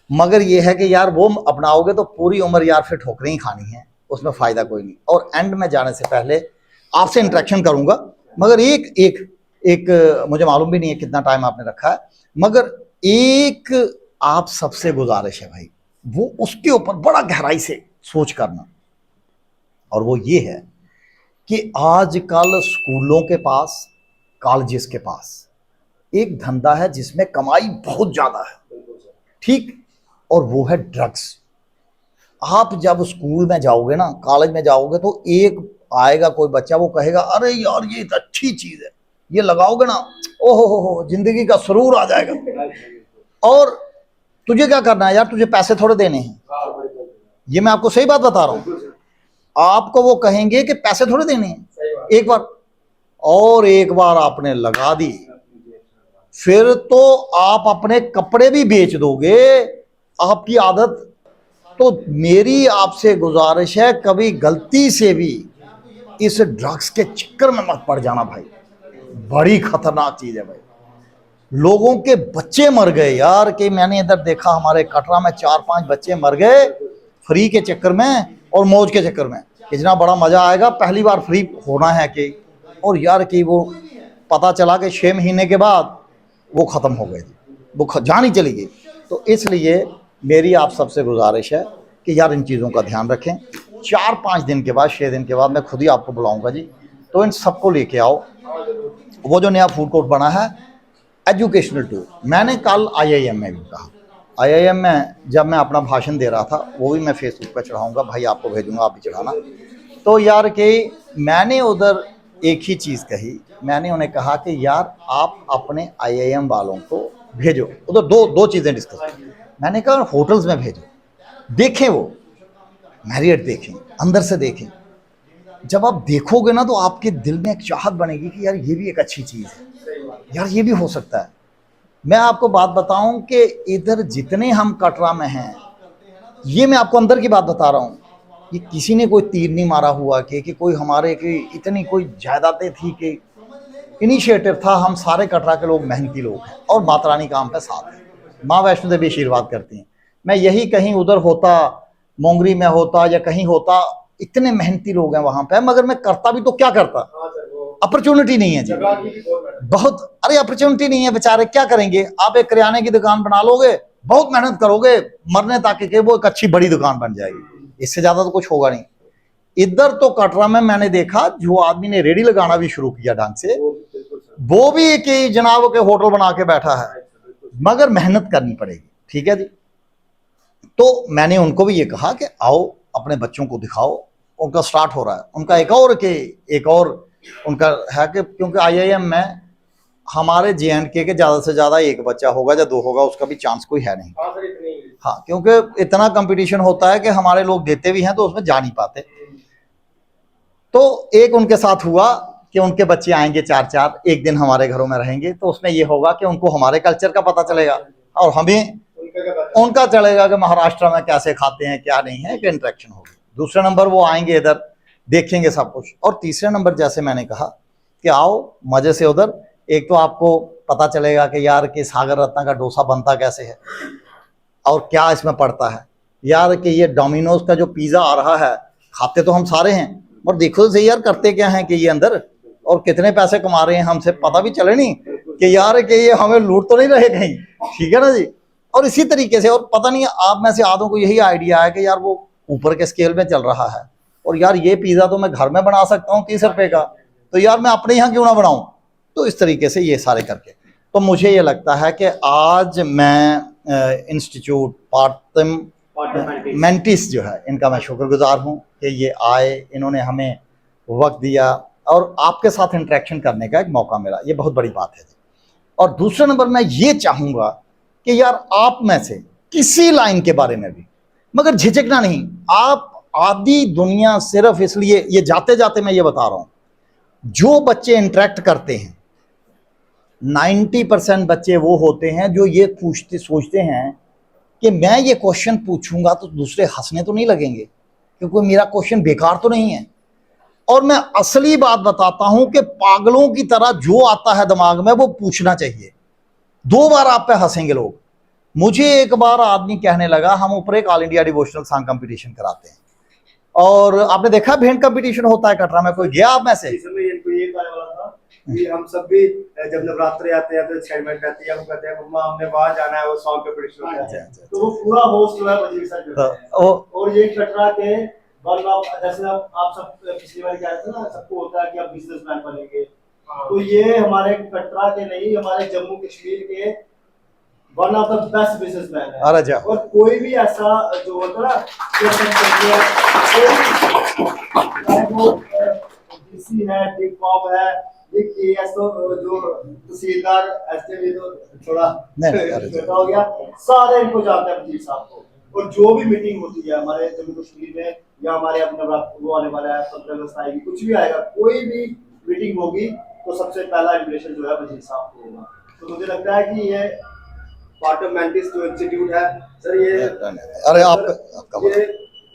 मगर ये है कि यार वो अपनाओगे तो पूरी उम्र यार फिर ठोकरें ही खानी है, उसमें फ़ायदा कोई नहीं। और एंड में जाने से पहले आपसे इंटरेक्शन करूँगा, मगर एक मुझे मालूम भी नहीं है कितना टाइम आपने रखा है, मगर एक आप सबसे गुजारिश है भाई, वो उसके ऊपर बड़ा गहराई से सोच करना। और वो ये है कि आजकल स्कूलों के पास, कॉलेजेस के पास एक धंधा है जिसमें कमाई बहुत ज़्यादा है, ठीक, और वो है ड्रग्स। आप जब स्कूल में जाओगे ना, कॉलेज में जाओगे, तो एक आएगा कोई बच्चा, वो कहेगा अरे यार ये तो अच्छी चीज़ है, ये लगाओगे ना ओहो हो जिंदगी का सुरूर आ जाएगा। और तुझे क्या करना है यार, तुझे पैसे थोड़े देने हैं, ये मैं आपको सही बात बता रहा हूँ। आपको वो कहेंगे कि पैसे थोड़े देने हैं, एक बार, और एक बार आपने लगा दी फिर तो आप अपने कपड़े भी बेच दोगे, आपकी आदत। तो मेरी आपसे गुजारिश है कभी गलती से भी इस ड्रग्स के चक्कर में मत पड़ जाना भाई, बड़ी खतरनाक चीज़ है भाई। लोगों के बच्चे मर गए यार, कि मैंने इधर देखा हमारे कटरा में 4-5 बच्चे मर गए फ्री के चक्कर में और मौज के चक्कर में। इतना बड़ा मज़ा आएगा, पहली बार फ्री होना है कि, और यार कि वो पता चला कि 6 महीने के बाद वो ख़त्म हो गई थी, वो जान ही चली गई। तो इसलिए मेरी आप सबसे गुजारिश है कि यार इन चीज़ों का ध्यान रखें। 4-5 दिन के बाद, 6 दिन के बाद मैं खुद ही आपको बुलाऊंगा जी, तो इन सबको लेके आओ। वो जो नया फूड कोर्ट बना है, एजुकेशनल टूर, मैंने कल IIM में भी कहा, IIM में जब मैं अपना भाषण दे रहा था, वो भी मैं फेसबुक पर चढ़ाऊँगा, भाई आपको भेजूँगा, आप भी चढ़ाना। तो यार कि मैंने उधर एक ही चीज़ कही, मैंने उन्हें कहा कि यार आप अपने IIM वालों को भेजो उधर, दो चीज़ें डिस्कस की। मैंने कहा होटल्स में भेजो, देखें वो मैरियट देखें, अंदर से देखें। जब आप देखोगे ना तो आपके दिल में एक चाहत बनेगी कि यार ये भी एक अच्छी चीज़ है, यार ये भी हो सकता है। मैं आपको बात बताऊं कि इधर जितने हम कटरा में हैं, ये मैं आपको अंदर की बात बता रहा हूँ, ये किसी ने कोई तीर नहीं मारा हुआ कि कोई हमारे की इतनी कोई जायदादें थी कि इनिशिएटिव था। हम सारे कटरा के लोग मेहनती लोग हैं और माता रानी काम पे साथ हैं, माँ वैष्णो देवी आशीर्वाद करती हैं। मैं यही कहीं उधर होता, मोंगरी में होता या कहीं होता, इतने मेहनती लोग हैं वहाँ पे, मगर मैं करता भी तो क्या करता, अपॉर्चुनिटी नहीं है जी, बहुत, अरे अपॉर्चुनिटी नहीं है बेचारे, क्या करेंगे। आप एक किराने की दुकान बना लोगे, बहुत मेहनत करोगे, मरने ताकि के वो एक अच्छी बड़ी दुकान बन जाएगी, इससे ज्यादा तो कुछ होगा नहीं। इधर तो कटरा में मैंने देखा जो आदमी ने रेडी लगाना भी शुरू किया ढंग से, वो भी कि जनाब के होटल बना के बैठा है, मगर मेहनत करनी पड़ेगी, ठीक है जी। तो मैंने उनको भी ये कहा कि आओ अपने बच्चों को दिखाओ, उनका स्टार्ट हो रहा है, उनका एक और उनका है कि क्योंकि IIM में हमारे JNK के ज़्यादा से ज़्यादा एक बच्चा होगा या 2 होगा, उसका भी चांस कोई है नहीं। हाँ, क्योंकि इतना कंपटीशन होता है कि हमारे लोग देते भी हैं तो उसमें जा नहीं पाते। तो एक उनके साथ हुआ कि उनके बच्चे आएंगे 4-4, एक दिन हमारे घरों में रहेंगे, तो उसमें ये होगा कि उनको हमारे कल्चर का पता चलेगा और हमें उनका चलेगा कि महाराष्ट्र में कैसे खाते हैं क्या नहीं है, कि इंटरेक्शन होगी। दूसरा नंबर वो आएंगे इधर, देखेंगे सब कुछ। और तीसरे नंबर जैसे मैंने कहा कि आओ मजे से उधर, एक तो आपको पता चलेगा कि यार कि सागर रत्ना का डोसा बनता कैसे है और क्या इसमें पड़ता है, यार कि ये डोमिनोज का जो पिज़्ज़ा आ रहा है, खाते तो हम सारे हैं, और देखो सही यार करते क्या हैं कि ये अंदर, और कितने पैसे कमा रहे हैं हमसे, पता भी चले नहीं कि यार कि ये हमें लूट तो नहीं रहे कहीं, ठीक है ना जी। और इसी तरीके से, और पता नहीं आप में से आधों को यही आइडिया है कि यार वो ऊपर के स्केल में चल रहा है, और यार ये पिज़्ज़ा तो मैं घर में बना सकता हूँ 30 रुपए का, तो यार मैं अपने यहाँ क्यों ना बनाऊँ। तो इस तरीके से ये सारे करके, तो मुझे ये लगता है कि आज मैं इंस्टीट्यूट पार्टमेंटिस जो है, इनका मैं शुक्रगुजार हूँ कि ये आए, इन्होंने हमें वक्त दिया और आपके साथ इंटरेक्शन करने का एक मौका मिला, ये बहुत बड़ी बात है। और दूसरा नंबर मैं ये चाहूँगा कि यार आप में से किसी लाइन के बारे में भी, मगर झिझकना नहीं, आप आधी दुनिया सिर्फ इसलिए, ये जाते जाते मैं ये बता रहा हूँ, जो बच्चे इंटरेक्ट करते हैं 90% बच्चे वो होते हैं जो ये सोचते हैं कि मैं ये क्वेश्चन पूछूंगा तो दूसरे हंसने तो नहीं लगेंगे, क्योंकि मेरा क्वेश्चन बेकार तो नहीं है। और मैं असली बात बताता हूं कि पागलों की तरह जो आता है दिमाग में वो पूछना चाहिए। 2 बार आप पे हंसेंगे लोग। मुझे एक बार आदमी कहने लगा, हम ऊपर एक all India devotional song competition कराते हैं, और आपने देखा भेंट कंपटीशन होता है कटरा में, कोई गया आप में से? कि हम सब भी जब नवरात्रि आते हैं तो एक्साइटमेंट रहती है, हम कहते हैं मम्मा हमने वहां जाना है, वो सॉन्ग कंपटीशन होता है, तो वो पूरा होस्ट जो है वजीर सर करते हैं। और ये कटरा के जैसे आप सब पिछली बार कह रहे थे ना, सबको होता है कि आप बिजनेसमैन बनेंगे, तो ये हमारे कटरा के नहीं, हमारे जम्मू कश्मीर के one of the best businessman है। और कोई भी ऐसा जो होता है ना, डीसी है, बिग बॉब है, तो जो तहसीलदार ऐसे भी तो थोड़ा छोटा हो गया, सारे इनको जानते हैं वजीर साहब को। और जो भी मीटिंग होती है हमारे जम्मू कश्मीर में, या हमारे अपने वो आने वाला है 15 अगस्त आएगी, कुछ भी आएगा, कोई भी मीटिंग होगी तो सबसे पहला इन्विटेशन जो है वजीर साहब को होगा। तो मुझे लगता है कि ये पार्टमेंटिस जो इंस्टीट्यूट है सर, ये अरे आपका ये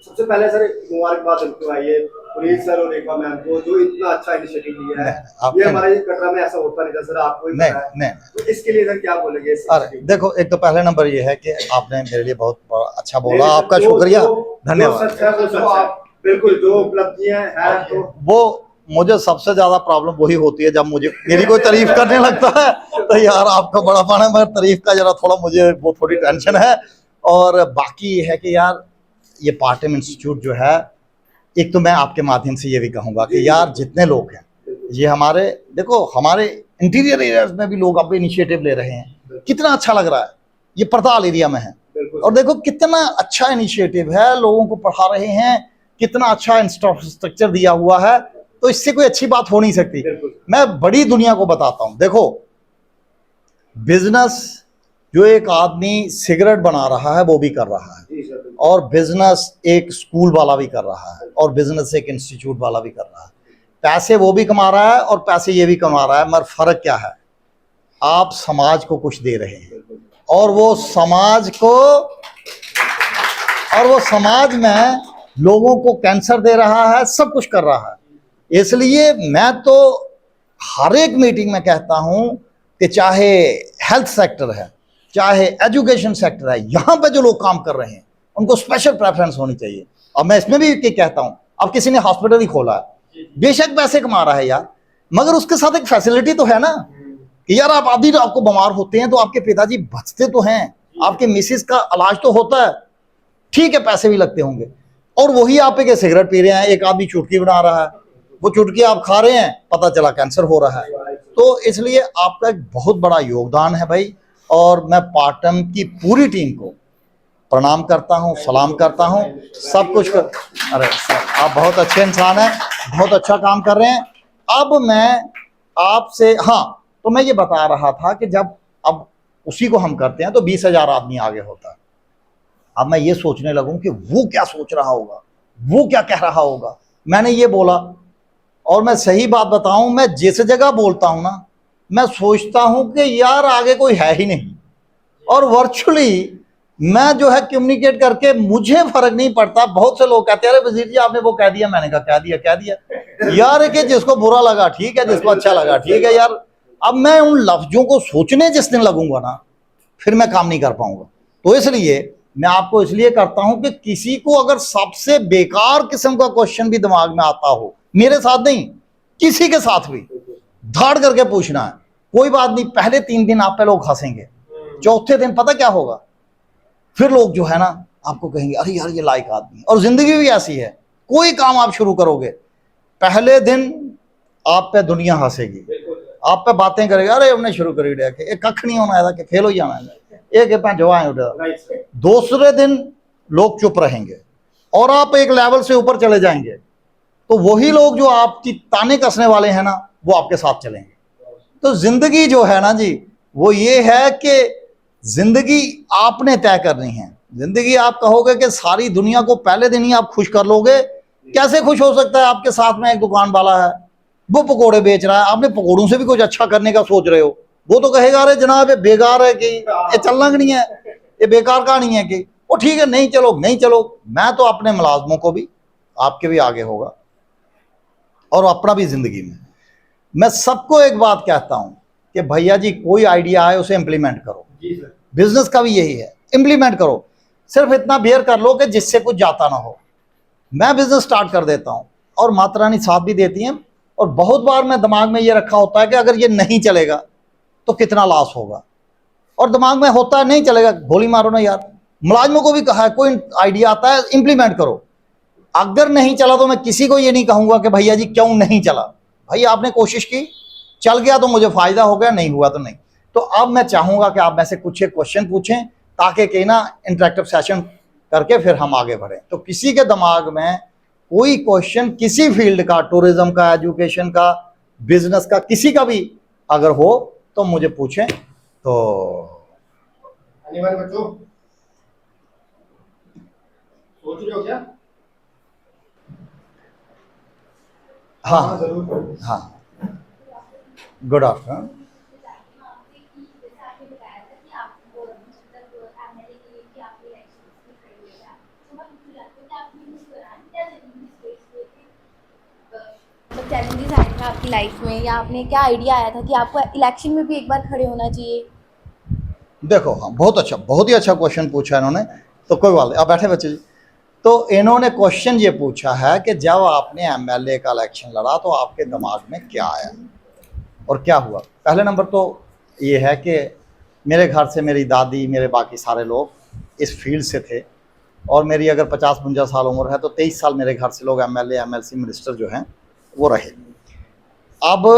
सबसे पहले सर मुबारकबाद उनको आइए पुनीत सर और रेखा मैम को, जो इतना अच्छा इनिशिएटिव लिया है। ये हमारे कटरा में ऐसा होता नहीं था सर, आपको ही पता है। नहीं, तो इसके लिए सर क्या बोलेंगे? अरे देखो, एक तो पहले नंबर ये है कि आपने मेरे लिए बहुत अच्छा बोला, आपका शुक्रिया, धन्यवाद। बिल्कुल, जो उपलब्धियां हैं तो मुझे सबसे ज्यादा प्रॉब्लम वही होती है जब मुझे मेरी कोई तारीफ करने लगता है, तो यार आपका बड़ापन है, मगर तारीफ का जरा थोड़ा मुझे वो थोड़ी टेंशन है। और बाकी ये है कि यार ये पार्ट टाइम इंस्टीट्यूट जो है, एक तो मैं आपके माध्यम से ये भी कहूँगा कि यार जितने लोग हैं ये हमारे, देखो हमारे इंटीरियर एरियाज में भी लोग अब इनिशिएटिव ले रहे हैं, कितना अच्छा लग रहा है। ये पड़ताल एरिया में है और देखो कितना अच्छा इनिशिएटिव है, लोगों को पढ़ा रहे हैं, कितना अच्छा इंफ्रास्ट्रक्चर दिया हुआ है, तो इससे कोई अच्छी बात हो नहीं सकती। मैं बड़ी दुनिया को बताता हूं, देखो बिजनेस जो एक आदमी सिगरेट बना रहा है वो भी कर रहा है, और बिजनेस एक स्कूल वाला भी कर रहा है, और बिजनेस एक इंस्टीट्यूट वाला भी कर रहा है। पैसे वो भी कमा रहा है और पैसे ये भी कमा रहा है, मगर फर्क क्या है, आप समाज को कुछ दे रहे हैं और वो समाज में लोगों को कैंसर दे रहा है, सब कुछ कर रहा है। इसलिए मैं तो हर एक मीटिंग में कहता हूं कि चाहे हेल्थ सेक्टर है, चाहे एजुकेशन सेक्टर है, यहां पे जो लोग काम कर रहे हैं उनको स्पेशल प्रेफरेंस होनी चाहिए। और मैं इसमें भी कहता हूं, अब किसी ने हॉस्पिटल ही खोला है, बेशक पैसे कमा रहा है यार, मगर उसके साथ एक फैसिलिटी तो है ना कि यार आप आदि आपको बीमार होते हैं तो आपके पिताजी बचते तो हैं, आपके मिसेस का इलाज तो होता है, ठीक है पैसे भी लगते होंगे, और वही आप एक सिगरेट पी रहे हैं, एक आदमी चुटकी बना रहा है, वो चुटकी आप खा रहे हैं, पता चला कैंसर हो रहा है। तो इसलिए आपका एक बहुत बड़ा योगदान है भाई, और मैं पार्टम की पूरी टीम को प्रणाम करता हूं, सलाम करता हूं, सब कुछ कर। अरे सर आप बहुत अच्छे इंसान हैं, बहुत अच्छा काम कर रहे हैं। अब मैं आपसे, हाँ तो मैं ये बता रहा था कि जब अब उसी को हम करते हैं तो 20,000 आदमी आगे होता है। अब मैं ये सोचने लगूं कि वो क्या सोच रहा होगा, वो क्या कह रहा होगा। मैंने ये बोला, और मैं सही बात बताऊं, मैं जिस जगह बोलता हूं ना, मैं सोचता हूं कि यार आगे कोई है ही नहीं, और वर्चुअली मैं जो है कम्युनिकेट करके मुझे फर्क नहीं पड़ता। बहुत से लोग कहते हैं अरे वजीर जी आपने वो कह दिया, मैंने कहा कह दिया यार, कि जिसको बुरा लगा ठीक है, जिसको अच्छा लगा ठीक है यार। अब मैं उन लफ्जों को सोचने जिस दिन लगूंगा ना, फिर मैं काम नहीं कर पाऊंगा। तो इसलिए मैं आपको इसलिए करता हूं कि किसी को अगर सबसे बेकार किस्म का क्वेश्चन भी दिमाग में आता हो, मेरे साथ नहीं किसी के साथ भी धाड़ करके पूछना है, कोई बात नहीं। पहले 3 दिन आप पे लोग हंसेंगे, चौथे दिन पता क्या होगा, फिर लोग जो है ना आपको कहेंगे अरे यार ये लायक आदमी। और जिंदगी भी ऐसी है, कोई काम आप शुरू करोगे, पहले दिन आप पे दुनिया हंसेगी, आप पे बातें करेगा, अरे हमने शुरू करी दिया कि कख नहीं होना है कि फेल हो जाना है, एक जो आए उठा। दूसरे दिन लोग चुप रहेंगे और आप एक लेवल से ऊपर चले जाएंगे, तो वही लोग जो आपकी ताने कसने वाले हैं ना, वो आपके साथ चलेंगे। तो जिंदगी जो है ना जी, वो ये है कि जिंदगी आपने तय करनी है। जिंदगी आप कहोगे कि सारी दुनिया को पहले दिन ही आप खुश कर लोगे, कैसे खुश हो सकता है। आपके साथ में एक दुकान वाला है, वो पकोड़े बेच रहा है, आपने पकोड़ों से भी कुछ अच्छा करने का सोच रहे हो, वो तो कहेगा अरे जनाब ये बेकार है कि ये चलना नहीं है, ये बेकार का नहीं है कि वो ठीक है नहीं चलो नहीं चलो। मैं तो अपने मुलाजमों को भी, आपके भी आगे होगा और अपना भी जिंदगी में मैं सबको एक बात कहता हूं कि भैया जी कोई आइडिया आए उसे इंप्लीमेंट करो। बिजनेस का भी यही है, इंप्लीमेंट करो। सिर्फ इतना बेयर कर लो कि जिससे कुछ जाता ना हो। मैं बिजनेस स्टार्ट कर देता हूं और माता रानी साथ भी देती हैं, और बहुत बार मैं दिमाग में ये रखा होता है कि अगर ये नहीं चलेगा तो कितना लॉस होगा, और दिमाग में होता है नहीं चलेगा गोली मारो ना यार। मुलाजमों को भी कहा है कोई आइडिया आता है इंप्लीमेंट करो, अगर नहीं चला तो मैं किसी को ये नहीं कहूंगा कि भैया जी क्यों नहीं चला, भाई आपने कोशिश की, चल गया तो मुझे फायदा हो गया, नहीं हुआ तो नहीं। तो अब मैं चाहूंगा कि आप में से कुछ एक क्वेश्चन पूछें ताकि कहीं ना इंटरेक्टिव सेशन करके फिर हम आगे बढ़ें। तो किसी के दिमाग में कोई क्वेश्चन किसी फील्ड का, टूरिज्म का, एजुकेशन का, बिजनेस का, किसी का भी अगर हो तो मुझे पूछें। तो अनिवार्य बच्चों सोच रहे हो क्या? हाँ जरूर। हाँ, गुड आफ्टरनून। चैलेंजेस आए थे आपकी लाइफ में, या आपने क्या आइडिया आया था कि आपको इलेक्शन में भी एक बार खड़े होना चाहिए? देखो हाँ, बहुत अच्छा, बहुत ही अच्छा क्वेश्चन पूछा इन्होंने, तो कोई बात नहीं, आप बैठे बच्चे जी। तो इन्होंने क्वेश्चन ये पूछा है कि जब आपने एमएलए का इलेक्शन लड़ा तो आपके दिमाग में क्या आया और क्या हुआ। पहले नंबर तो ये है कि मेरे घर से मेरी दादी, मेरे बाकी सारे लोग इस फील्ड से थे, और मेरी अगर 50-52 साल उम्र है तो 23 साल मेरे घर से लोग एमएलए, एमएलसी, मिनिस्टर जो हैं वो रहे। अब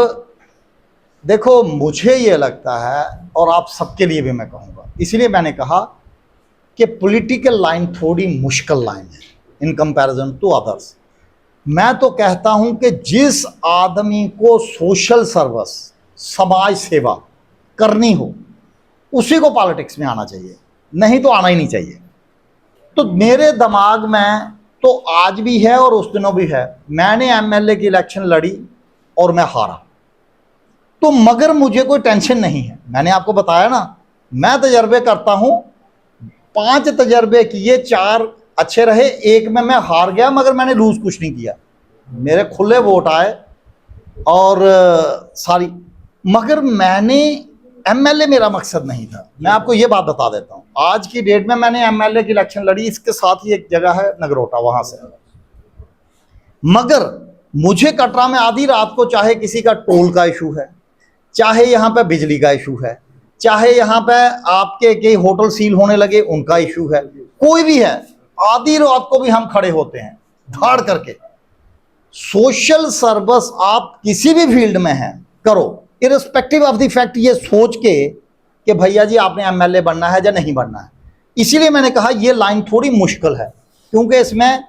देखो, मुझे ये लगता है, और आप सबके लिए भी मैं कहूँगा, इसलिए मैंने कहा कि पॉलिटिकल लाइन थोड़ी मुश्किल लाइन है इन कंपैरिजन टू अदर्स। मैं तो कहता हूं कि जिस आदमी को सोशल सर्विस, समाज सेवा करनी हो, उसी को पॉलिटिक्स में आना चाहिए, नहीं तो आना ही नहीं चाहिए। तो मेरे दिमाग में तो आज भी है और उस दिनों भी है। मैंने एमएलए की इलेक्शन लड़ी और मैं हारा, तो मगर मुझे कोई टेंशन नहीं है। मैंने आपको बताया ना, मैं तजर्बे करता हूं, 5 तजर्बे किए, 4 अच्छे रहे, 1 में मैं हार गया, मगर मैंने लूज कुछ नहीं किया। मेरे खुले वोट आए और सारी, मगर मैंने एमएलए मेरा मकसद नहीं था। मैं आपको ये बात बता देता हूँ, आज की डेट में मैंने एमएलए की इलेक्शन लड़ी, इसके साथ ही एक जगह है नगरोटा, वहां से। मगर मुझे कटरा में आधी रात को चाहे किसी का टोल का इशू है, चाहे यहाँ पे बिजली का इशू है, चाहे यहाँ पे आपके कई होटल सील होने लगे उनका इशू है, कोई भी है, आधी रात को भी हम खड़े होते हैं धाड़ करके। सोशल सर्विस आप किसी भी फील्ड में हैं करो, इरिस्पेक्टिव ऑफ द फैक्ट, ये सोच के कि भैया जी आपने एमएलए बनना है या नहीं बनना है। इसीलिए मैंने कहा ये लाइन थोड़ी मुश्किल है, क्योंकि इसमें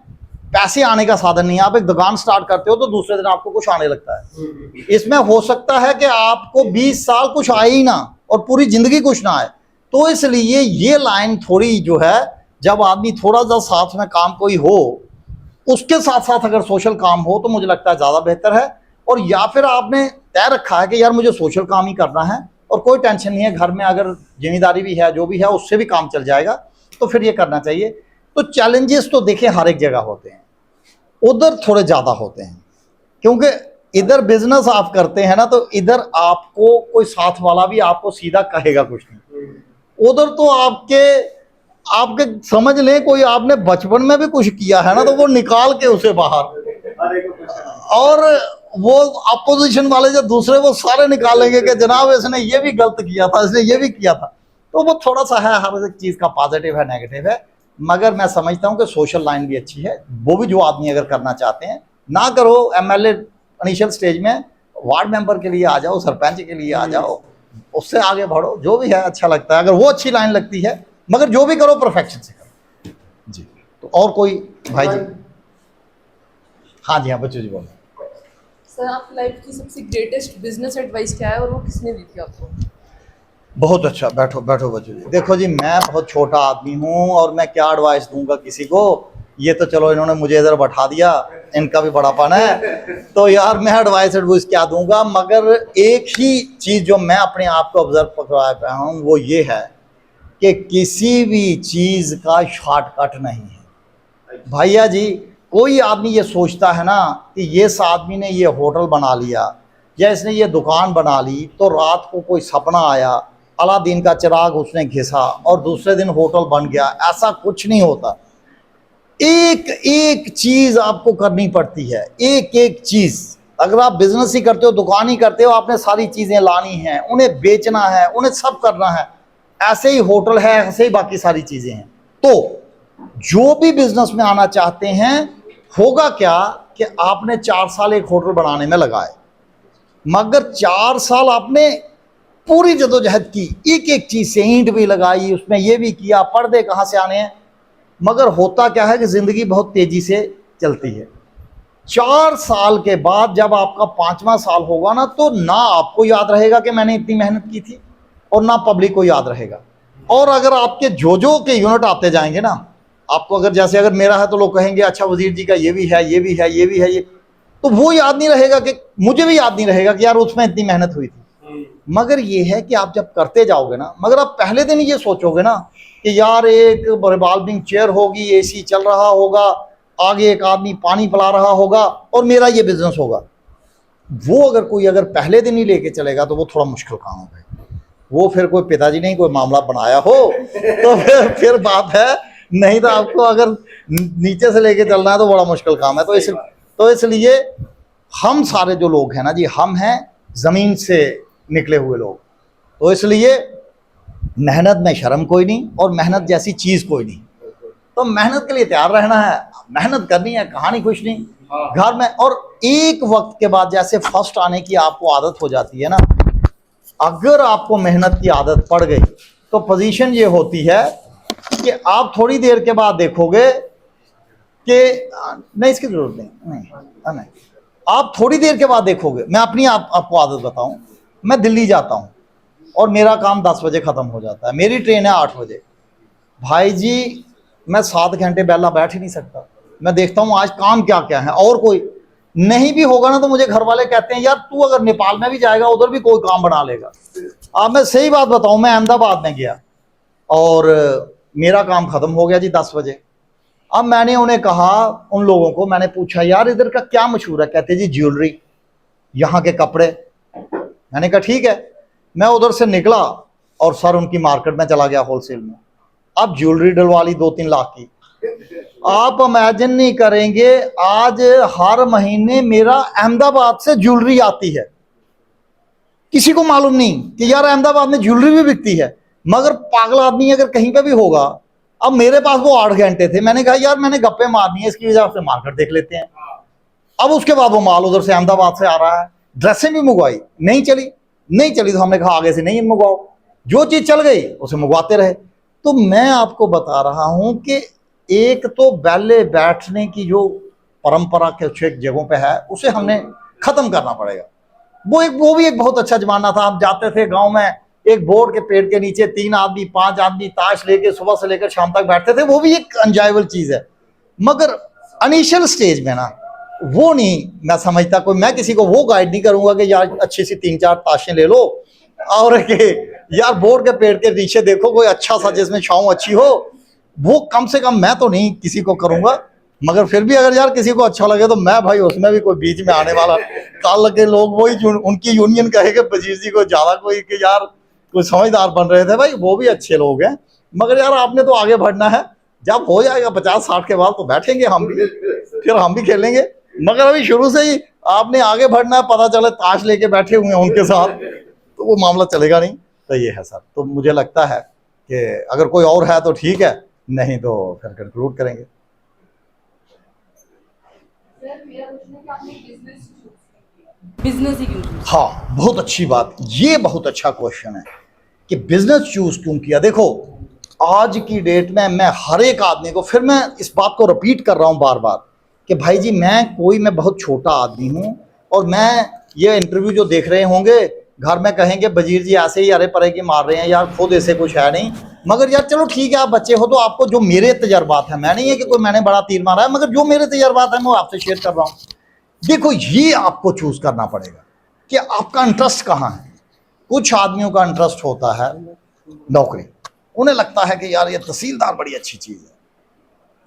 पैसे आने का साधन नहीं है। आप एक दुकान स्टार्ट करते हो तो दूसरे दिन आपको कुछ आने लगता है। इसमें हो सकता है कि आपको 20 साल कुछ आए ही ना और पूरी जिंदगी कुछ ना आए। तो इसलिए ये लाइन थोड़ी जो है, जब आदमी थोड़ा सा साथ में काम कोई हो, उसके साथ साथ अगर सोशल काम हो तो मुझे लगता है ज़्यादा बेहतर है। और या फिर आपने तय रखा है कि यार मुझे सोशल काम ही करना है और कोई टेंशन नहीं है, घर में अगर जिम्मेदारी भी है, जो भी है उससे भी काम चल जाएगा, तो फिर ये करना चाहिए। तो चैलेंजेस तो देखिए हर एक जगह होते हैं, उधर थोड़े ज़्यादा होते हैं, क्योंकि इधर बिजनेस आप करते हैं ना, तो इधर आपको कोई साथ वाला भी आपको सीधा कहेगा कुछ नहीं। उधर तो आपके समझ लें, कोई आपने बचपन में भी कुछ किया है ना, तो वो निकाल के उसे बाहर, और वो अपोजिशन वाले जो दूसरे, वो सारे निकालेंगे कि जनाब इसने ये भी गलत किया था, इसने ये भी किया था। तो वो थोड़ा सा है, हर एक चीज़ का पॉजिटिव है, नेगेटिव है। मगर मैं समझता हूँ कि सोशल लाइन भी अच्छी है, वो भी जो आदमी अगर करना चाहते हैं ना करो। एमएलए इनिशियल स्टेज में वार्ड मेंबर के लिए आ जाओ, सरपंच के लिए आ जाओ, उससे आगे बढ़ो, जो भी है अच्छा लगता है, अगर वो अच्छी लाइन लगती है। मगर जो भी करो परफेक्शन से करो जी। तो और कोई भाई जी? हाँ जी, हाँ बच्चों जी बोलो। सर, आपकी लाइफ की सबसे ग्रेटेस्ट बिजनेस एडवाइस क्या है और वो किसने दी थी आपको? बहुत अच्छा, बैठो बैठो बच्चों जी। देखो जी, मैं बहुत छोटा आदमी हूँ और मैं क्या एडवाइस दूंगा किसी को। ये तो चलो इन्होंने मुझे इधर बैठा दिया, इनका भी बड़ापन है, तो यार मैं एडवाइस क्या दूंगा। मगर एक ही चीज़ जो मैं अपने आप को ऑब्जर्व करवा पाया हूँ वो ये है कि किसी भी चीज़ का शॉर्टकट नहीं है भैया जी। कोई आदमी ये सोचता है ना कि ये आदमी ने ये होटल बना लिया या इसने ये दुकान बना ली, तो रात को कोई सपना आया, अलादीन का चिराग उसने घिसा और दूसरे दिन होटल बन गया। ऐसा कुछ नहीं होता। एक एक चीज़ आपको करनी पड़ती है, एक एक चीज़। अगर आप बिजनेस ही करते हो, दुकान ही करते हो, आपने सारी चीज़ें लानी हैं, उन्हें बेचना है, उन्हें सब करना है। ऐसे ही होटल है, ऐसे ही बाकी सारी चीज़ें हैं। तो जो भी बिजनेस में आना चाहते हैं, होगा क्या कि आपने 4 साल एक होटल बनाने में लगाए, मगर 4 साल आपने पूरी जदोजहद की, एक एक चीज़ से ईंट भी लगाई, उसमें ये भी किया, पर्दे कहाँ से आने हैं। मगर होता क्या है कि ज़िंदगी बहुत तेज़ी से चलती है। 4 साल के बाद जब आपका 5वां साल होगा ना, तो ना आपको याद रहेगा कि मैंने इतनी मेहनत की थी और ना पब्लिक को याद रहेगा। और अगर आपके जो के यूनिट आते जाएंगे ना, आपको अगर जैसे अगर मेरा है तो लोग कहेंगे अच्छा वजीर जी का ये भी है, ये भी है, ये भी है, ये, तो वो याद नहीं रहेगा कि मुझे भी याद नहीं रहेगा कि यार उसमें इतनी मेहनत हुई थी। मगर ये है कि आप जब करते जाओगे ना, मगर आप पहले दिन ये सोचोगे ना कि यार एक रिवॉल्विंग चेयर होगी, एसी चल रहा होगा, आगे एक आदमी पानी पिला रहा होगा और मेरा ये बिजनेस होगा, वो अगर कोई अगर पहले दिन ही लेके चलेगा तो वो थोड़ा मुश्किल काम होगा। वो फिर कोई पिताजी ने कोई मामला बनाया हो तो फिर बात है, नहीं तो आपको अगर नीचे से लेके चलना है तो बड़ा मुश्किल काम है। तो इसलिए हम सारे जो लोग हैं ना जी, हम हैं ज़मीन से निकले हुए लोग। तो इसलिए मेहनत में शर्म कोई नहीं और मेहनत जैसी चीज़ कोई नहीं। तो मेहनत के लिए तैयार रहना है, मेहनत करनी है, कहानी कुछ नहीं घर में। और एक वक्त के बाद जैसे फर्स्ट आने की आपको आदत हो जाती है ना, अगर आपको मेहनत की आदत पड़ गई तो पोजीशन ये होती है कि आप थोड़ी देर के बाद देखोगे कि नहीं, इसकी जरूरत नहीं, आप थोड़ी देर के बाद देखोगे। मैं अपनी आपको आदत बताऊं, मैं दिल्ली जाता हूं और मेरा काम 10 बजे ख़त्म हो जाता है, मेरी ट्रेन है 8 बजे। भाई जी मैं 7 घंटे बेला बैठ ही नहीं सकता। मैं देखता हूँ आज काम क्या क्या है, और कोई नहीं भी होगा ना तो मुझे घर वाले कहते हैं यार तू अगर नेपाल में भी जाएगा उधर भी कोई काम बना लेगा। अब मैं सही बात बताऊं, मैं अहमदाबाद में गया और मेरा काम ख़त्म हो गया जी 10 बजे। अब मैंने उन्हें कहा, उन लोगों को मैंने पूछा यार इधर का क्या मशहूर है? कहते जी ज्वेलरी, यहाँ के कपड़े। मैंने कहा ठीक है। मैं उधर से निकला और सर उनकी मार्केट में चला गया होलसेल में। अब ज्वेलरी डलवा ली 2-3 लाख की। आप इमेजिन नहीं करेंगे, आज हर महीने मेरा अहमदाबाद से ज्वेलरी आती है। किसी को मालूम नहीं कि यार अहमदाबाद में ज्वेलरी भी बिकती है, मगर पागल आदमी अगर कहीं पे भी होगा। अब मेरे पास वो 8 घंटे थे, मैंने कहा यार मैंने गप्पे मारनी है, इसकी वजह से मार्केट देख लेते हैं। अब उसके बाद वो माल उधर से अहमदाबाद से आ रहा है। ड्रेसें भी मंगवाई, नहीं चली तो हमने कहा आगे से नहीं मंगवाओ, जो चीज़ चल गई उसे मंगवाते रहे। तो मैं आपको बता रहा हूं कि एक तो बैले बैठने की जो परंपरा के कुछ जगहों पे है उसे हमने खत्म करना पड़ेगा। वो भी एक बहुत अच्छा जमाना था। आप जाते थे गांव में, एक बोर्ड के पेड़ के नीचे 3 आदमी 5 आदमी ताश लेके सुबह से लेकर शाम तक बैठते थे, वो भी एक एंजॉयबल चीज है। मगर इनिशियल स्टेज में ना वो नहीं मैं समझता, कोई मैं किसी को वो गाइड नहीं करूंगा कि यार अच्छी सी 3-4 ताशें ले लो और के यार बोर्ड के पेड़ के नीचे देखो कोई अच्छा सा जिसमें छांव अच्छी हो, वो कम से कम मैं तो नहीं किसी को करूंगा। मगर फिर भी अगर यार किसी को अच्छा लगे तो मैं भाई उसमें भी कोई बीच में आने वाला कल के लोग वही उनकी यूनियन कहे कि बजीर जी को ज्यादा कोई कि यार कोई समझदार बन रहे थे। भाई वो भी अच्छे लोग हैं, मगर यार आपने तो आगे बढ़ना है। जब हो जाएगा 50-60 के बाद तो बैठेंगे हम भी, फिर हम भी खेलेंगे। मगर अभी शुरू से ही आपने आगे बढ़ना है, पता चले ताश लेके बैठे हुए हैं उनके साथ, तो वो मामला चलेगा नहीं। तो ये है सर। तो मुझे लगता है कि अगर कोई और है तो ठीक है, नहीं तो फिर कंक्लूड करेंगे। बिजनेस ही क्यों? हाँ, बहुत अच्छी बात, ये बहुत अच्छा क्वेश्चन है कि बिजनेस चूज क्यों किया। देखो आज की डेट में मैं हर एक आदमी को, फिर मैं इस बात को रिपीट कर रहा हूँ बार बार कि भाई जी मैं बहुत छोटा आदमी हूँ और मैं ये इंटरव्यू जो देख रहे होंगे घर में कहेंगे बजीर जी ऐसे ही अरे परे की मार रहे हैं यार, खुद ऐसे कुछ है नहीं। मगर यार चलो ठीक है, आप बच्चे हो तो आपको जो मेरे तजर्बात हैं, मैं नहीं है कि कोई मैंने बड़ा तीर मारा है, मगर जो मेरे तजर्बात हैं मैं आपसे शेयर कर रहा हूँ। देखो ये आपको चूज करना पड़ेगा कि आपका इंटरेस्ट कहाँ है। कुछ आदमियों का इंटरेस्ट होता है नौकरी, उन्हें लगता है कि यार ये तहसीलदार बड़ी अच्छी चीज़ है।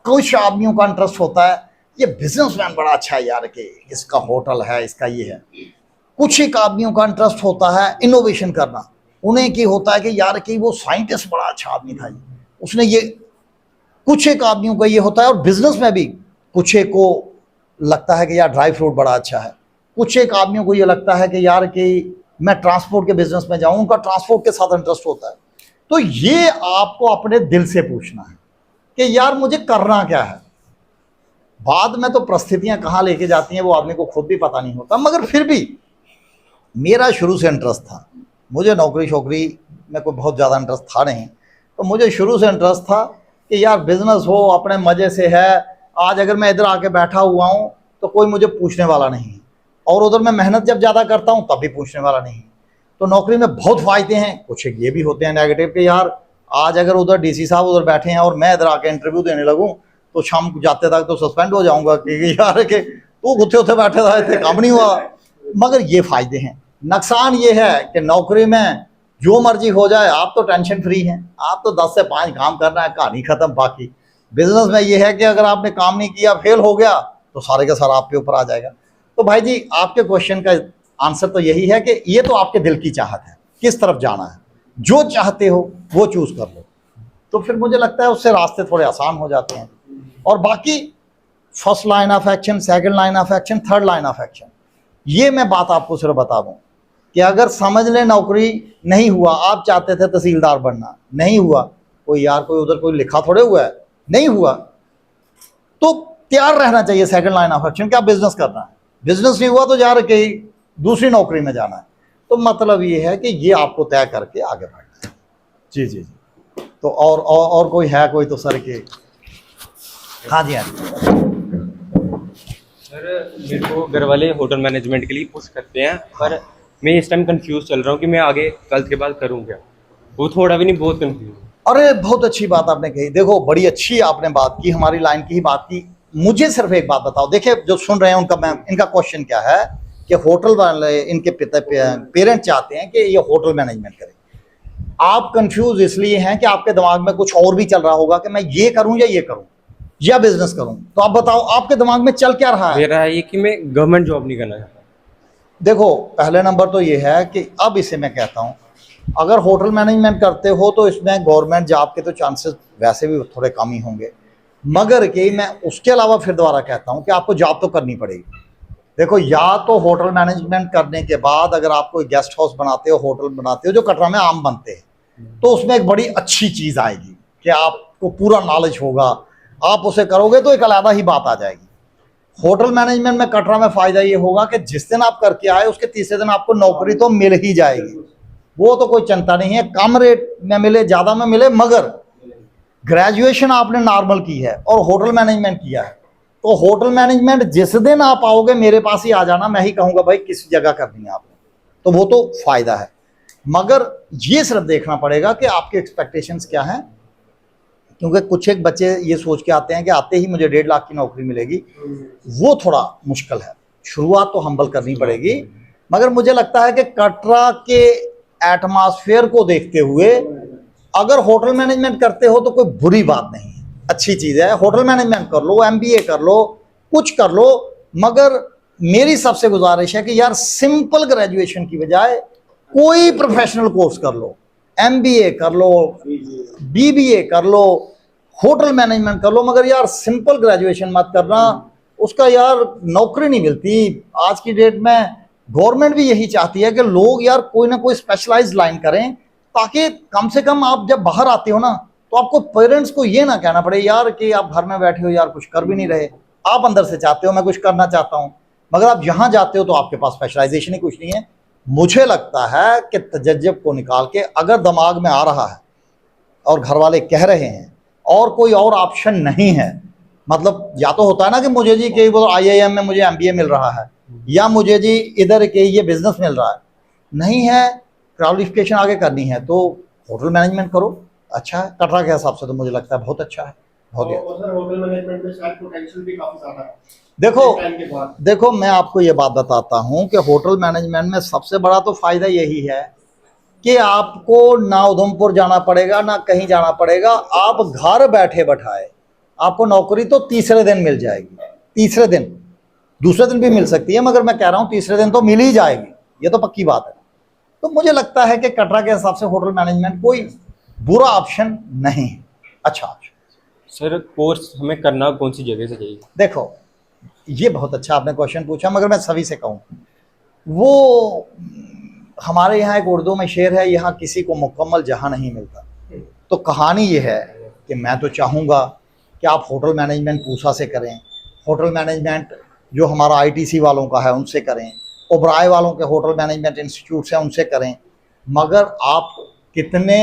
कुछ आदमियों का इंटरेस्ट होता है ये बिजनेसमैन बड़ा अच्छा है यार, कि इसका होटल है, इसका ये है। कुछ एक आदमियों का इंटरेस्ट होता है इनोवेशन करना, उन्हें क्या होता है कि यार कि वो साइंटिस्ट बड़ा अच्छा आदमी था उसने ये। कुछ एक आदमियों का ये होता है, और बिजनेस में भी कुछ एक को लगता है कि यार ड्राई फ्रूट बड़ा अच्छा है। कुछ एक आदमियों को ये लगता है कि यार कि मैं ट्रांसपोर्ट के बिजनेस में जाऊं, उनका ट्रांसपोर्ट के साथ इंटरेस्ट होता है। तो ये आपको अपने दिल से पूछना है कि यार मुझे करना क्या है। बाद में तो परिस्थितियां कहाँ लेके जाती हैं वो आदमी को खुद भी पता नहीं होता, मगर फिर भी मेरा शुरू से इंटरेस्ट था। मुझे नौकरी शौकरी में कोई बहुत ज़्यादा इंटरेस्ट था नहीं, तो मुझे शुरू से इंटरेस्ट था कि यार बिजनेस हो, अपने मज़े से है। आज अगर मैं इधर आके बैठा हुआ हूँ तो कोई मुझे पूछने वाला नहीं है, और उधर मैं मेहनत जब ज़्यादा करता हूँ तब भी पूछने वाला नहीं है। तो नौकरी में बहुत फ़ायदे हैं, कुछ ये भी होते हैं नेगेटिव के यार आज अगर उधर डीसी साहब उधर बैठे हैं और मैं इधर आके इंटरव्यू देने लगूँ तो शाम को जाते तक तो सस्पेंड हो जाऊँगा कि यार के तू गुत्थे उथे बैठे था, इतने काम नहीं हुआ। मगर ये फ़ायदे हैं। नुकसान ये है कि नौकरी में जो मर्जी हो जाए आप तो टेंशन फ्री हैं, आप तो 10 से 5 काम करना है, कहानी ख़त्म। बाकी बिजनेस में ये है कि अगर आपने काम नहीं किया, फेल हो गया तो सारे का सारा आपके ऊपर आ जाएगा। तो भाई जी आपके क्वेश्चन का आंसर तो यही है कि ये तो आपके दिल की चाहत है, किस तरफ जाना है, जो चाहते हो वो चूज़ कर लो। तो फिर मुझे लगता है उससे रास्ते थोड़े आसान हो जाते हैं। और बाकी first line of action, second line of action, third line of action, ये मैं बात आपको सिर्फ बता दूं कि अगर समझ लें नौकरी नहीं हुआ, आप चाहते थे तहसीलदार बनना, नहीं हुआ, कोई यार कोई उधर कोई लिखा थोड़े हुआ है, नहीं हुआ, तो तैयार रहना चाहिए सेकंड लाइन ऑफ एक्शन क्या बिजनेस करना है। बिजनेस नहीं हुआ तो जा रहे कहीं दूसरी नौकरी में जाना है। तो मतलब ये है कि ये आपको तय करके आगे बढ़ना है। जी जी जी। तो और कोई है कोई तो सर के? हाँ जी हाँ जी। सर मेरे को घर वाले होटल मैनेजमेंट के लिए पुश करते हैं, पर मैं इस टाइम कंफ्यूज चल रहा हूँ कि मैं आगे 12th के बाद करूँ क्या। वो थोड़ा भी नहीं, बहुत कंफ्यूज। अरे बहुत अच्छी बात आपने कही। देखो बड़ी अच्छी आपने बात की, हमारी लाइन की ही बात की। मुझे सिर्फ एक बात बताओ, देखिए जो सुन रहे हैं उनका, मैं इनका क्वेश्चन क्या है कि होटल वाले, इनके पेरेंट चाहते हैं कि ये होटल मैनेजमेंट करें। आप कंफ्यूज इसलिए हैं कि आपके दिमाग में कुछ और भी चल रहा होगा कि मैं ये करूं या ये करूं या बिजनेस करूं। तो आप बताओ आपके दिमाग में चल क्या रहा है? मेरा है ये कि मैं गवर्नमेंट जॉब नहीं करना चाहता। देखो पहले नंबर तो ये है कि अब इसे मैं कहता हूं, अगर होटल मैनेजमेंट करते हो तो इसमें गवर्नमेंट जॉब के तो चांसेस वैसे भी थोड़े कम ही होंगे, मगर कि मैं उसके अलावा फिर दोबारा कहता हूं कि आपको जॉब तो करनी पड़ेगी। देखो या तो होटल मैनेजमेंट करने के बाद अगर आप कोई गेस्ट हाउस बनाते हो, होटल बनाते हो जो कटरा में आम बनते हैं, तो उसमें एक बड़ी अच्छी चीज़ आएगी कि आपको पूरा नॉलेज होगा, आप उसे करोगे तो एक अलग ही बात आ जाएगी। होटल मैनेजमेंट में कटरा में फ़ायदा ये होगा कि जिस दिन आप करके आए उसके तीसरे दिन आपको नौकरी तो मिल ही जाएगी, वो तो कोई चिंता नहीं है, कम रेट में मिले ज़्यादा में मिले, मगर ग्रेजुएशन आपने नॉर्मल की है और होटल मैनेजमेंट किया है, तो होटल मैनेजमेंट जिस दिन आप आओगे मेरे पास ही आ जाना, मैं ही कहूँगा भाई किस जगह करनी है आपने, तो वो तो फ़ायदा है। मगर ये सिर्फ देखना पड़ेगा कि आपके एक्सपेक्टेशंस क्या हैं, क्योंकि कुछ एक बच्चे ये सोच के आते हैं कि आते ही मुझे 1.5 लाख की नौकरी मिलेगी, वो थोड़ा मुश्किल है। शुरुआत तो हम्बल करनी पड़ेगी, मगर मुझे लगता है कि कटरा के एटमॉस्फेयर को देखते हुए अगर होटल मैनेजमेंट करते हो तो कोई बुरी बात नहीं है, अच्छी चीज़ है। होटल मैनेजमेंट कर लो, MBA कर लो, कुछ कर लो, मगर मेरी सबसे गुजारिश है कि यार सिंपल ग्रेजुएशन की बजाय कोई प्रोफेशनल कोर्स कर लो, MBA कर लो, BBA कर लो, होटल मैनेजमेंट कर लो, मगर यार सिंपल ग्रेजुएशन मत करना, उसका यार नौकरी नहीं मिलती। आज की डेट में गवर्नमेंट भी यही चाहती है कि लोग यार कोई ना कोई स्पेशलाइज लाइन करें, ताकि कम से कम आप जब बाहर आते हो ना तो आपको पेरेंट्स को ये ना कहना पड़े यार कि आप घर में बैठे हो यार कुछ कर भी नहीं रहे। आप अंदर से चाहते हो मैं कुछ करना चाहता हूँ, मगर आप यहाँ जाते हो तो आपके पास स्पेशलाइजेशन ही कुछ नहीं है। मुझे लगता है कि तजज्जुब को निकाल के अगर दिमाग में आ रहा है और घर वाले कह रहे हैं और कोई और ऑप्शन नहीं है, मतलब या तो होता है ना कि मुझे जी कि वो IIM में मुझे MBA मिल रहा है, या मुझे जी इधर के ये बिजनेस मिल रहा है, नहीं है क्वालिफिकेशन आगे करनी है तो होटल मैनेजमेंट करो, अच्छा है। कटरा के हिसाब से तो मुझे लगता है बहुत अच्छा है, बहुत ही। और सर होटल मैनेजमेंट में शायद पोटेंशियल भी काफी ज्यादा है। देखो मैं आपको ये बात बताता हूँ कि होटल मैनेजमेंट में सबसे बड़ा तो फायदा यही है कि आपको ना उधमपुर जाना पड़ेगा ना कहीं जाना पड़ेगा, आप घर बैठे बैठाए आपको नौकरी तो तीसरे दिन मिल जाएगी। तीसरे दिन, दूसरे दिन भी मिल सकती है, मगर मैं कह रहा हूँ तीसरे दिन तो मिल ही जाएगी, ये तो पक्की बात है। तो मुझे लगता है कि कटरा के हिसाब से होटल मैनेजमेंट कोई बुरा ऑप्शन नहीं है, अच्छा ऑप्शन। सर कोर्स हमें करना कौन सी जगह से चाहिए? देखो ये बहुत अच्छा आपने क्वेश्चन पूछा, मगर मैं सभी से कहूँ, वो हमारे यहाँ एक उर्दू में शेर है, यहाँ किसी को मुकम्मल जहाँ नहीं मिलता। तो कहानी ये है कि मैं तो चाहूँगा कि आप होटल मैनेजमेंट पूसा से करें, होटल मैनेजमेंट जो हमारा ITC वालों का है उनसे करें, ओबराय वालों के होटल मैनेजमेंट इंस्टीट्यूट से उनसे करें, मगर आप कितने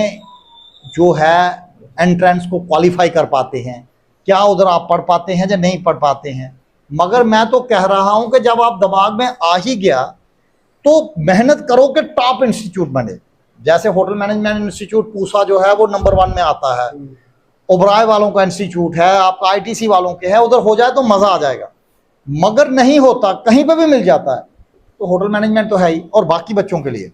जो है एंट्रेंस को क्वालिफाई कर पाते हैं, क्या उधर आप पढ़ पाते हैं या नहीं पढ़ पाते हैं। मगर मैं तो कह रहा हूं कि जब आप दिमाग में आ ही गया तो मेहनत करो कि टॉप इंस्टीट्यूट बने। जैसे होटल मैनेजमेंट इंस्टीट्यूट पूसा जो है वो नंबर 1 में आता है, ओबराय वालों का इंस्टीट्यूट है, आपका ITC वालों के है, उधर हो जाए तो मज़ा आ जाएगा। मगर नहीं होता, कहीं पे भी मिल जाता है तो होटल मैनेजमेंट तो है ही। और बाकी बच्चों के लिए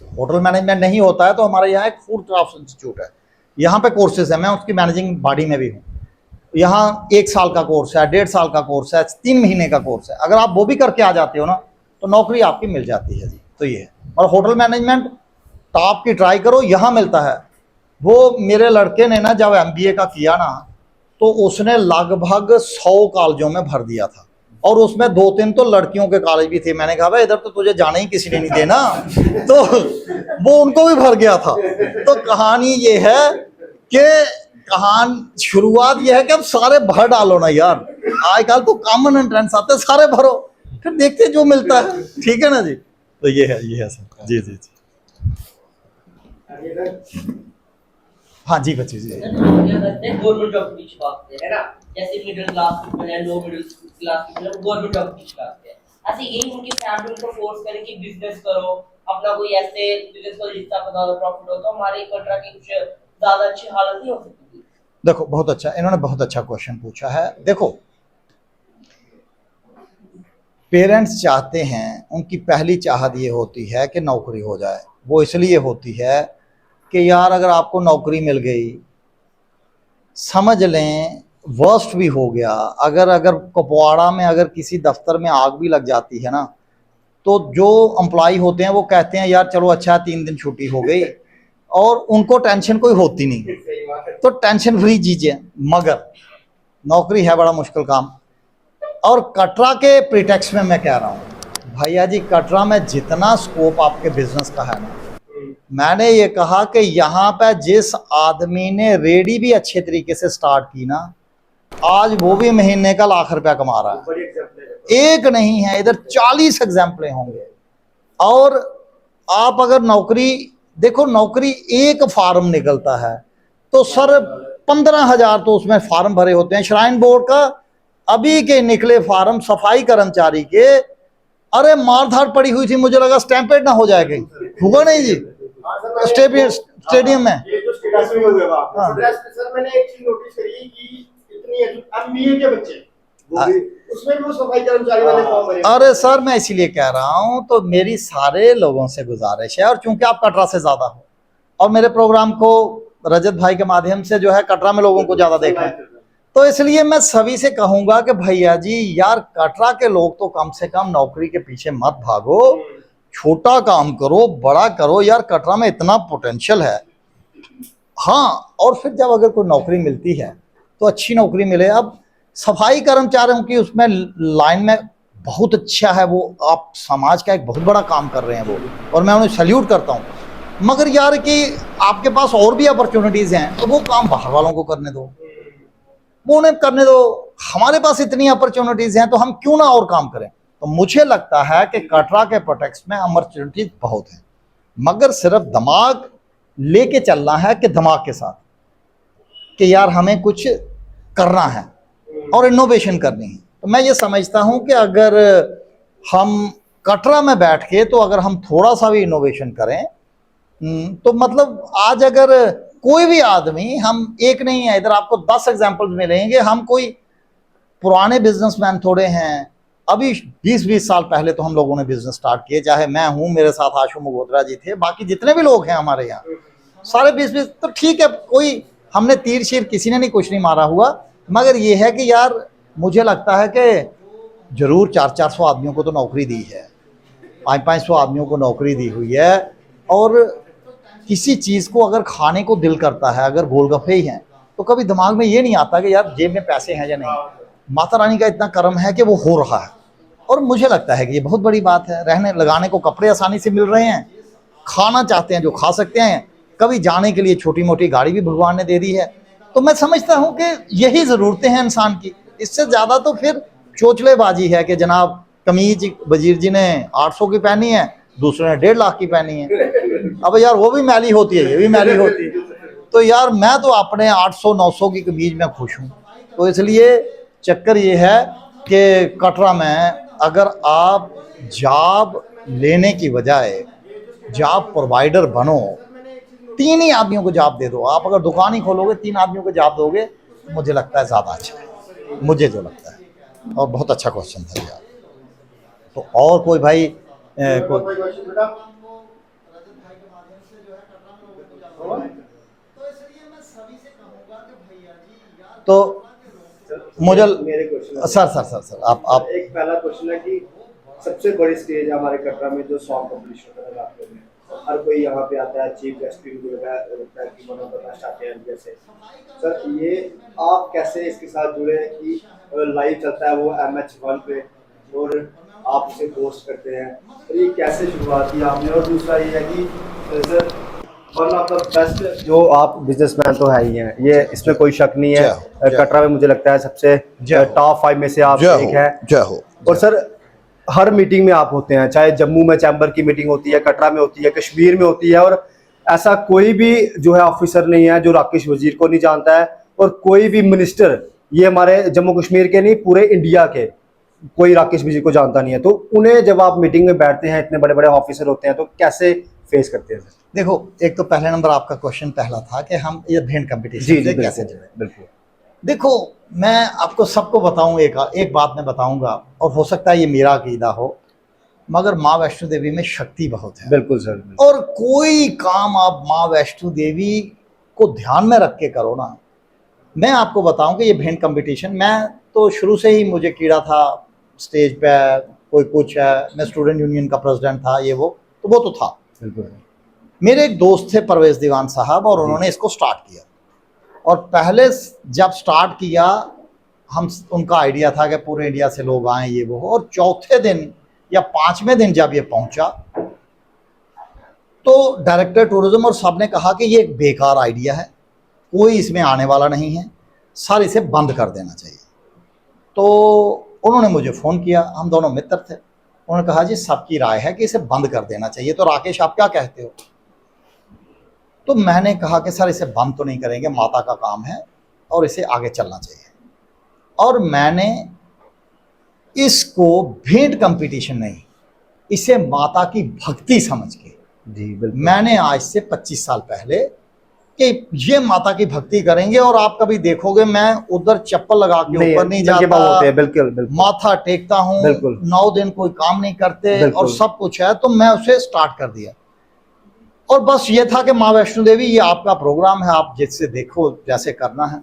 होटल मैनेजमेंट नहीं होता है तो हमारे यहाँ एक फूड क्राफ्ट इंस्टीट्यूट है, यहाँ पे कोर्सेज है, मैं उसकी मैनेजिंग बॉडी में भी हूँ। यहाँ 1 साल का कोर्स है, 1.5 साल का कोर्स है, 3 महीने का कोर्स है, अगर आप वो भी करके आ जाते हो ना तो नौकरी आपकी मिल जाती है जी। तो ये है। और होटल मैनेजमेंट टॉप की ट्राई करो, यहाँ मिलता है, वो मेरे लड़के ने ना जब एमबीए का किया ना, तो उसने लगभग 100 कॉलेजों में भर दिया था, और उसमें 2-3 तो लड़कियों के कॉलेज भी थे। मैंने कहा भाई इधर तो तुझे जाने ही किसी ने नहीं देना, तो वो उनको भी भर गया था। तो कहानी ये है कि शुरुआत ये है कि अब सारे भर डालो ना यार, आजकल तो कॉमन एंट्रेंस आते हैं, सारे भरो, फिर देखते जो मिलता है। ठीक है ना जी, तो ये है सर। जी जी जी, हाँ जी बच्चे जी। गवर्नमेंट जॉब की पीछे भागते हैं ना, जैसे मिडिल क्लास पीपल है, लो मिडिल क्लास पीपल है, गवर्नमेंट जॉब की पीछे भागते हैं। ऐसे यही उनकी फैमिली उनको फोर्स करे कि बिजनेस करो, अपना कोई ऐसे बिजनेस करो जिससे आपको ज्यादा प्रॉफिट हो। तो हमारे कटरा की कुछ ज्यादा अच्छी हालत नहीं हो सकती। देखो बहुत अच्छा, इन्होंने बहुत अच्छा क्वेश्चन पूछा है। देखो पेरेंट्स चाहते हैं, उनकी पहली चाहत ये होती है कि नौकरी हो जाए। वो इसलिए होती है कि यार अगर आपको नौकरी मिल गई, समझ लें वर्स्ट भी हो गया, अगर कुपवाड़ा में अगर किसी दफ्तर में आग भी लग जाती है ना, तो जो एम्प्लॉय होते हैं वो कहते हैं यार चलो अच्छा 3 दिन छुट्टी हो गई, और उनको टेंशन कोई होती नहीं, तो टेंशन फ्री जीजिए। मगर नौकरी है बड़ा मुश्किल काम। और कटरा के प्रीटेक्स में मैं कह रहा हूँ भैया जी, कटरा में जितना स्कोप आपके बिजनेस का है ना, मैंने ये कहा कि यहाँ पे जिस आदमी ने रेडी भी अच्छे तरीके से स्टार्ट की ना, आज वो भी महीने का ₹1,00,000 कमा रहा है। एक नहीं है, इधर 40 एग्जाम्पलें होंगे। और आप अगर नौकरी देखो, नौकरी एक फार्म निकलता है तो सर 15,000 तो उसमें फार्म भरे होते हैं। श्राइन बोर्ड का अभी के निकले फार्म सफाई कर्मचारी के, अरे मारधाड़ पड़ी हुई थी, मुझे लगा स्टैंपेड ना हो जाएगी, हुआ नहीं जी स्टेडियम में। ये जो स्टेटस में हो गया हाँ। सर, मैंने एक चीज नोटिस करी कि इतनी एमबीए के बच्चे वो भी उसमें भी वो सफाई कर्मचारी वाले फॉर्म भरे। अरे सर मैं इसीलिए कह रहा हूं, तो मेरी सारे लोगों से गुजारिश है, और चूंकि आप कटरा से ज्यादा हो और मेरे प्रोग्राम को रजत भाई के माध्यम से जो है कटरा में लोगों को ज्यादा देखा है, तो इसलिए मैं सभी से कहूंगा कि भैया जी यार कटरा के लोग तो कम से कम नौकरी के पीछे मत भागो, छोटा काम करो, बड़ा करो यार, कटरा में इतना पोटेंशियल है। हाँ, और फिर जब अगर कोई नौकरी मिलती है तो अच्छी नौकरी मिले। अब सफाई कर्मचारियों की उसमें लाइन में बहुत अच्छा है वो, आप समाज का एक बहुत बड़ा काम कर रहे हैं वो, और मैं उन्हें सैल्यूट करता हूँ। मगर यार कि आपके पास और भी अपॉर्चुनिटीज़ हैं, तो वो काम बाहर वालों को करने दो, वो उन्हें करने दो। हमारे पास इतनी अपॉर्चुनिटीज़ हैं तो हम क्यों ना और काम करें। तो मुझे लगता है कि कटरा के प्रोटेक्ट्स में अपॉर्चुनिटीज बहुत हैं, मगर सिर्फ दिमाग लेके चलना है कि दिमाग के साथ कि यार हमें कुछ करना है और इनोवेशन करनी है। तो मैं ये समझता हूँ कि अगर हम कटरा में बैठ के, तो अगर हम थोड़ा सा भी इनोवेशन करें, तो मतलब आज अगर कोई भी आदमी, हम एक नहीं है, इधर आपको 10 एग्जाम्पल्स मिलेंगे। हम कोई पुराने बिजनेसमैन थोड़े हैं, अभी 20-20 साल पहले तो हम लोगों ने बिजनेस स्टार्ट किए, चाहे मैं हूँ, मेरे साथ आशु मगोत्रा जी थे, बाकी जितने भी लोग हैं हमारे यहाँ सारे 20-20, तो ठीक है, कोई हमने तीर शीर किसी ने नहीं, कुछ नहीं मारा हुआ। मगर ये है कि यार मुझे लगता है कि जरूर 400 आदमियों को तो नौकरी दी है, 500 आदमियों को नौकरी दी हुई है। और किसी चीज़ को अगर खाने को दिल करता है, अगर गोलगप्पे ही हैं, तो कभी दिमाग में ये नहीं आता कि यार जेब में पैसे हैं या नहीं। माता रानी का इतना करम है कि वो हो रहा है, और मुझे लगता है कि ये बहुत बड़ी बात है। रहने लगाने को कपड़े आसानी से मिल रहे हैं, खाना चाहते हैं जो खा सकते हैं, कभी जाने के लिए छोटी मोटी गाड़ी भी भगवान ने दे दी है। तो मैं समझता हूँ कि यही ज़रूरतें हैं इंसान की। इससे ज़्यादा तो फिर चोचलेबाजी है कि जनाब कमीज वजीर जी ने 800 की पहनी है, दूसरे ने 1.5 लाख की पहनी है। अब यार वो भी मैली होती है, ये भी मैली होती है। तो यार मैं तो अपने 800-900 की कमीज में खुश हूँ। तो इसलिए चक्कर ये है कि कटरा में अगर आप जॉब लेने की बजाय जॉब प्रोवाइडर बनो, 3 ही आदमियों को जॉब दे दो। आप अगर दुकान ही खोलोगे, 3 आदमियों को जॉब दोगे, तो मुझे लगता है ज़्यादा अच्छा है, मुझे जो लगता है। और बहुत अच्छा क्वेश्चन था यार। तो और कोई भाई कोई तो मुझे मेरे क्वेश्चन सर आप एक पहला क्वेश्चन है कि सबसे बड़ी स्टेज हमारे कटरा में जो सॉन्ग कॉम्पिटिशन का लगाते हैं, हर कोई यहाँ पे आता है, चीफ गेस्ट भी मुझे लगता है कि मना करना चाहते हैं जैसे। सर ये आप कैसे इसके साथ जुड़े कि लाइव चलता है वो MH1 पे और आप उसे पोस्ट करते हैं, और ये कैसे शुरुआत की आपने? और दूसरा ये है कि sir one of the best जो आप बिजनेसमैन तो है ही हैं, ये इसमें कोई शक नहीं है। कटरा में मुझे लगता है सबसे टॉप 5 में से आप एक है। जय हो। और सर हर मीटिंग में आप होते हैं, चाहे जम्मू में चैम्बर की मीटिंग होती है, कटरा में होती है, कश्मीर में होती है, और ऐसा कोई भी जो है ऑफिसर नहीं है जो राकेश वजीर को नहीं जानता है, और कोई भी मिनिस्टर, ये हमारे जम्मू कश्मीर के नहीं पूरे इंडिया के, कोई राकेश वजीर को जानता नहीं है। तो उन्हें जब आप मीटिंग में बैठते हैं, इतने बड़े बड़े ऑफिसर होते हैं, तो कैसे फेस करते हैं? देखो, एक तो पहले नंबर आपका क्वेश्चन पहला था कि हम ये भेंट कंपटीशन से कैसे जुड़े। बिल्कुल। देखो, मैं आपको सबको बताऊं, एक बात मैं बताऊंगा, और हो सकता है ये मेरा अकीदा हो, मगर माँ वैष्णो देवी में शक्ति बहुत है। बिल्कुल सर, बिल्कुल। और कोई काम आप माँ वैष्णो देवी को ध्यान में रख के करो ना। मैं आपको बताऊं कि ये भेंट कंपटीशन, मैं तो शुरू से ही मुझे कीड़ा था स्टेज पे, कोई कुछ है, मैं स्टूडेंट यूनियन का प्रेसिडेंट था, ये वो तो था। बिल्कुल। मेरे एक दोस्त थे परवेज दीवान साहब, और उन्होंने इसको स्टार्ट किया, और पहले जब स्टार्ट किया हम, उनका आइडिया था कि पूरे इंडिया से लोग आए ये वो, और चौथे दिन या 5वें दिन जब ये पहुंचा तो डायरेक्टर टूरिज्म और सब ने कहा कि ये एक बेकार आइडिया है, कोई इसमें आने वाला नहीं है, सर इसे बंद कर देना चाहिए। तो उन्होंने मुझे फ़ोन किया, हम दोनों मित्र थे, उन्होंने कहा जी सबकी राय है कि इसे बंद कर देना चाहिए, तो राकेश आप क्या कहते हो? तो मैंने कहा कि सर इसे बंद तो नहीं करेंगे, माता का काम है और इसे आगे चलना चाहिए। और मैंने इसको भेंट कंपटीशन नहीं, इसे माता की भक्ति समझ के, जी बिल्कुल, मैंने आज से 25 साल पहले कि ये माता की भक्ति करेंगे, और आप कभी देखोगे मैं उधर चप्पल लगा के ऊपर नहीं जाता, होते हैं, बिल्कुल बिल्कुल, माथा टेकता हूँ, बिल्कुल। 9 दिन कोई काम नहीं करते, बिल्कुल। और सब कुछ है। तो मैं उसे स्टार्ट कर दिया, और बस ये था कि माँ वैष्णो देवी ये आपका प्रोग्राम है, आप जिससे देखो जैसे करना है।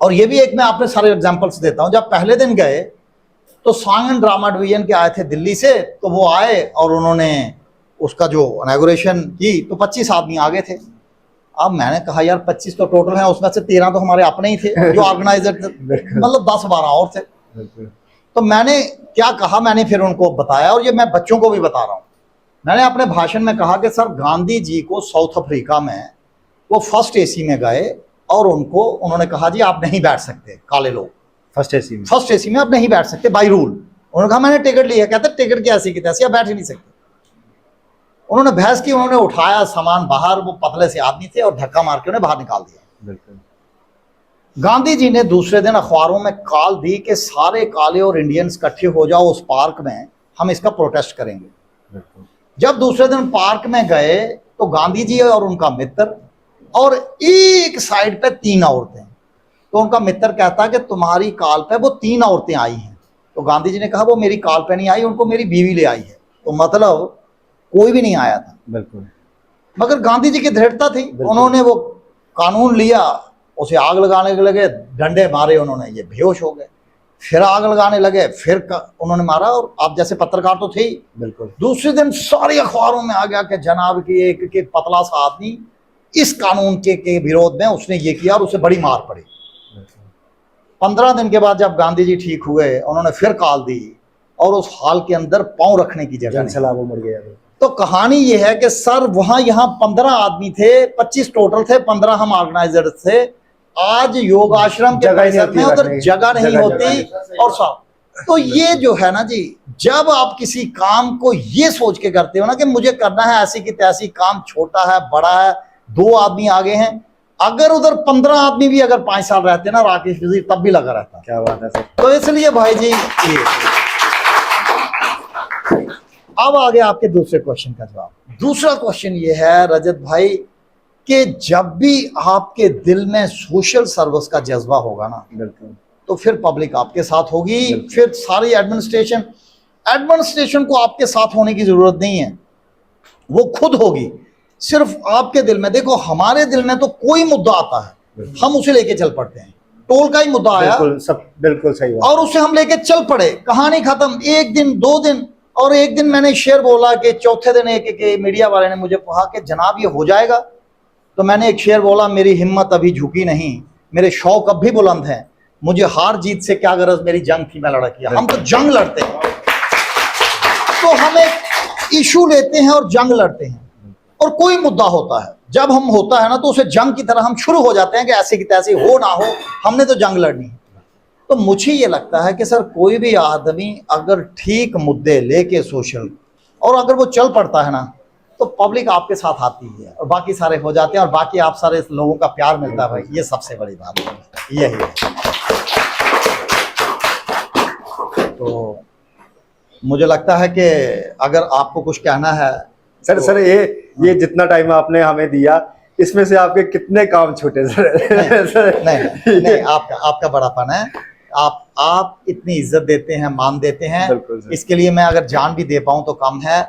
और ये भी एक मैं आपने सारे एग्जांपल्स देता हूँ। जब पहले दिन गए तो सॉन्ग एंड ड्रामा डिवीजन के आए थे दिल्ली से, तो वो आए और उन्होंने उसका जो इनॉग्रेशन की, तो 25 आदमी आगे थे। अब मैंने कहा यार 25 तो टोटल हैं, उसमें से 13 तो हमारे अपने ही थे जो ऑर्गेनाइजर थे, मतलब 10-12 और थे। तो मैंने क्या कहा, मैंने फिर उनको बताया, और ये मैं बच्चों को भी बता रहा हूँ। मैंने अपने भाषण में कहा कि सर गांधी जी को साउथ अफ्रीका में वो फर्स्ट AC में गए, और उन्होंने कहा जी आप नहीं बैठ सकते, काले लोग फर्स्ट AC में आप नहीं बैठ सकते बाई रूल। उन्होंने कहा मैंने टिकट ली है, कहते टिकट की ऐसी की तैसी, आप बैठ ही नहीं सकते। उन्होंने बहस की, उन्होंने उठाया सामान बाहर, वो पतले से आदमी थे, और धक्का मार के उन्हें बाहर निकाल दिया। गांधी जी ने दूसरे दिन अखबारों में कॉल दी कि सारे काले और इंडियंस इकट्ठे हो जाओ उस पार्क में, हम इसका प्रोटेस्ट करेंगे। जब दूसरे दिन पार्क में गए तो गांधी जी और उनका मित्र, और एक साइड पे 3 औरतें। तो उनका मित्र कहता है कि तुम्हारी कॉल पे वो 3 औरतें आई हैं। तो गांधी जी ने कहा वो मेरी कॉल पे नहीं आई, उनको मेरी बीवी ले आई है। तो मतलब कोई भी नहीं आया था। बिल्कुल। मगर गांधी जी की दृढ़ता थी, उन्होंने वो कानून लिया, उसे आग लगाने लगे, डंडे मारे उन्होंने, ये बेहोश हो गए। फिर आग लगाने लगे, फिर उन्होंने मारा, और आप जैसे पत्रकार तो थे ही। बिल्कुल। दूसरे दिन सारे अखबारों में आ गया कि जनाब की एक पतला सा आदमी इस कानून के विरोध में उसने ये किया, और उसे बड़ी मार पड़ी। 15 दिन के बाद जब गांधी जी ठीक हुए, उन्होंने फिर कॉल दी, और उस हॉल के अंदर पांव रखने की जगह नहीं। मर गया। तो कहानी ये है कि सर वहां यहाँ 15 आदमी थे, 25 टोटल थे, 15 हम ऑर्गेनाइजर थे। आज योग आश्रम के परिसर में उधर जगह नहीं होती, और सब। तो ये जो है ना जी, जब आप किसी काम को ये सोच के करते हो ना कि मुझे करना है ऐसी की तैसी, काम छोटा है बड़ा है, 2 आदमी आगे हैं, अगर उधर 15 आदमी भी अगर 5 साल रहते ना राकेश वजीर, तब भी लगा रहता। क्या बात है सर। तो इसलिए भाई जी, ये अब आगे आपके दूसरे क्वेश्चन का जवाब। दूसरा क्वेश्चन ये है रजत भाई कि जब भी आपके दिल में सोशल सर्विस का जज्बा होगा ना, बिल्कुल, तो फिर पब्लिक आपके साथ होगी, फिर सारी एडमिनिस्ट्रेशन को आपके साथ होने की जरूरत नहीं है, वो खुद होगी। सिर्फ आपके दिल में, देखो हमारे दिल में तो कोई मुद्दा आता है हम उसे लेके चल पड़ते हैं। टोल का ही मुद्दा आया, बिल्कुल सही बात, और उसे हम लेके चल पड़े, कहानी खत्म। 1 दिन 2 दिन, और एक दिन मैंने शेर बोला कि चौथे दिन एक मीडिया वाले ने मुझे कहा कि जनाब ये हो जाएगा, तो मैंने एक शेर बोला, मेरी हिम्मत अभी झुकी नहीं, मेरे शौक अब भी बुलंद हैं, मुझे हार जीत से क्या गरज, मेरी जंग थी मैं लड़ा किया। हम तो जंग लड़ते हैं, तो हम एक इशू लेते हैं और जंग लड़ते हैं, और कोई मुद्दा होता है जब हम होता है ना तो उसे जंग की तरह हम शुरू हो जाते हैं कि ऐसे की तैसे हो ना हो, हमने तो जंग लड़नी है। तो मुझे ये लगता है कि सर कोई भी आदमी अगर ठीक मुद्दे लेके सोशल, और अगर वो चल पड़ता है ना, तो पब्लिक आपके साथ आती है और बाकी सारे हो जाते हैं, और बाकी आप सारे लोगों का प्यार मिलता है भाई, ये सबसे बड़ी बात है, यही है। तो मुझे लगता है कि अगर आपको कुछ कहना है सर, सर ये जितना टाइम आपने हमें दिया, इसमें से आपके कितने काम छूटे सर? नहीं, आपका बड़ापन है, आप इतनी इज्जत देते हैं, मान देते हैं, इसके लिए मैं अगर जान भी दे पाऊं तो कम है।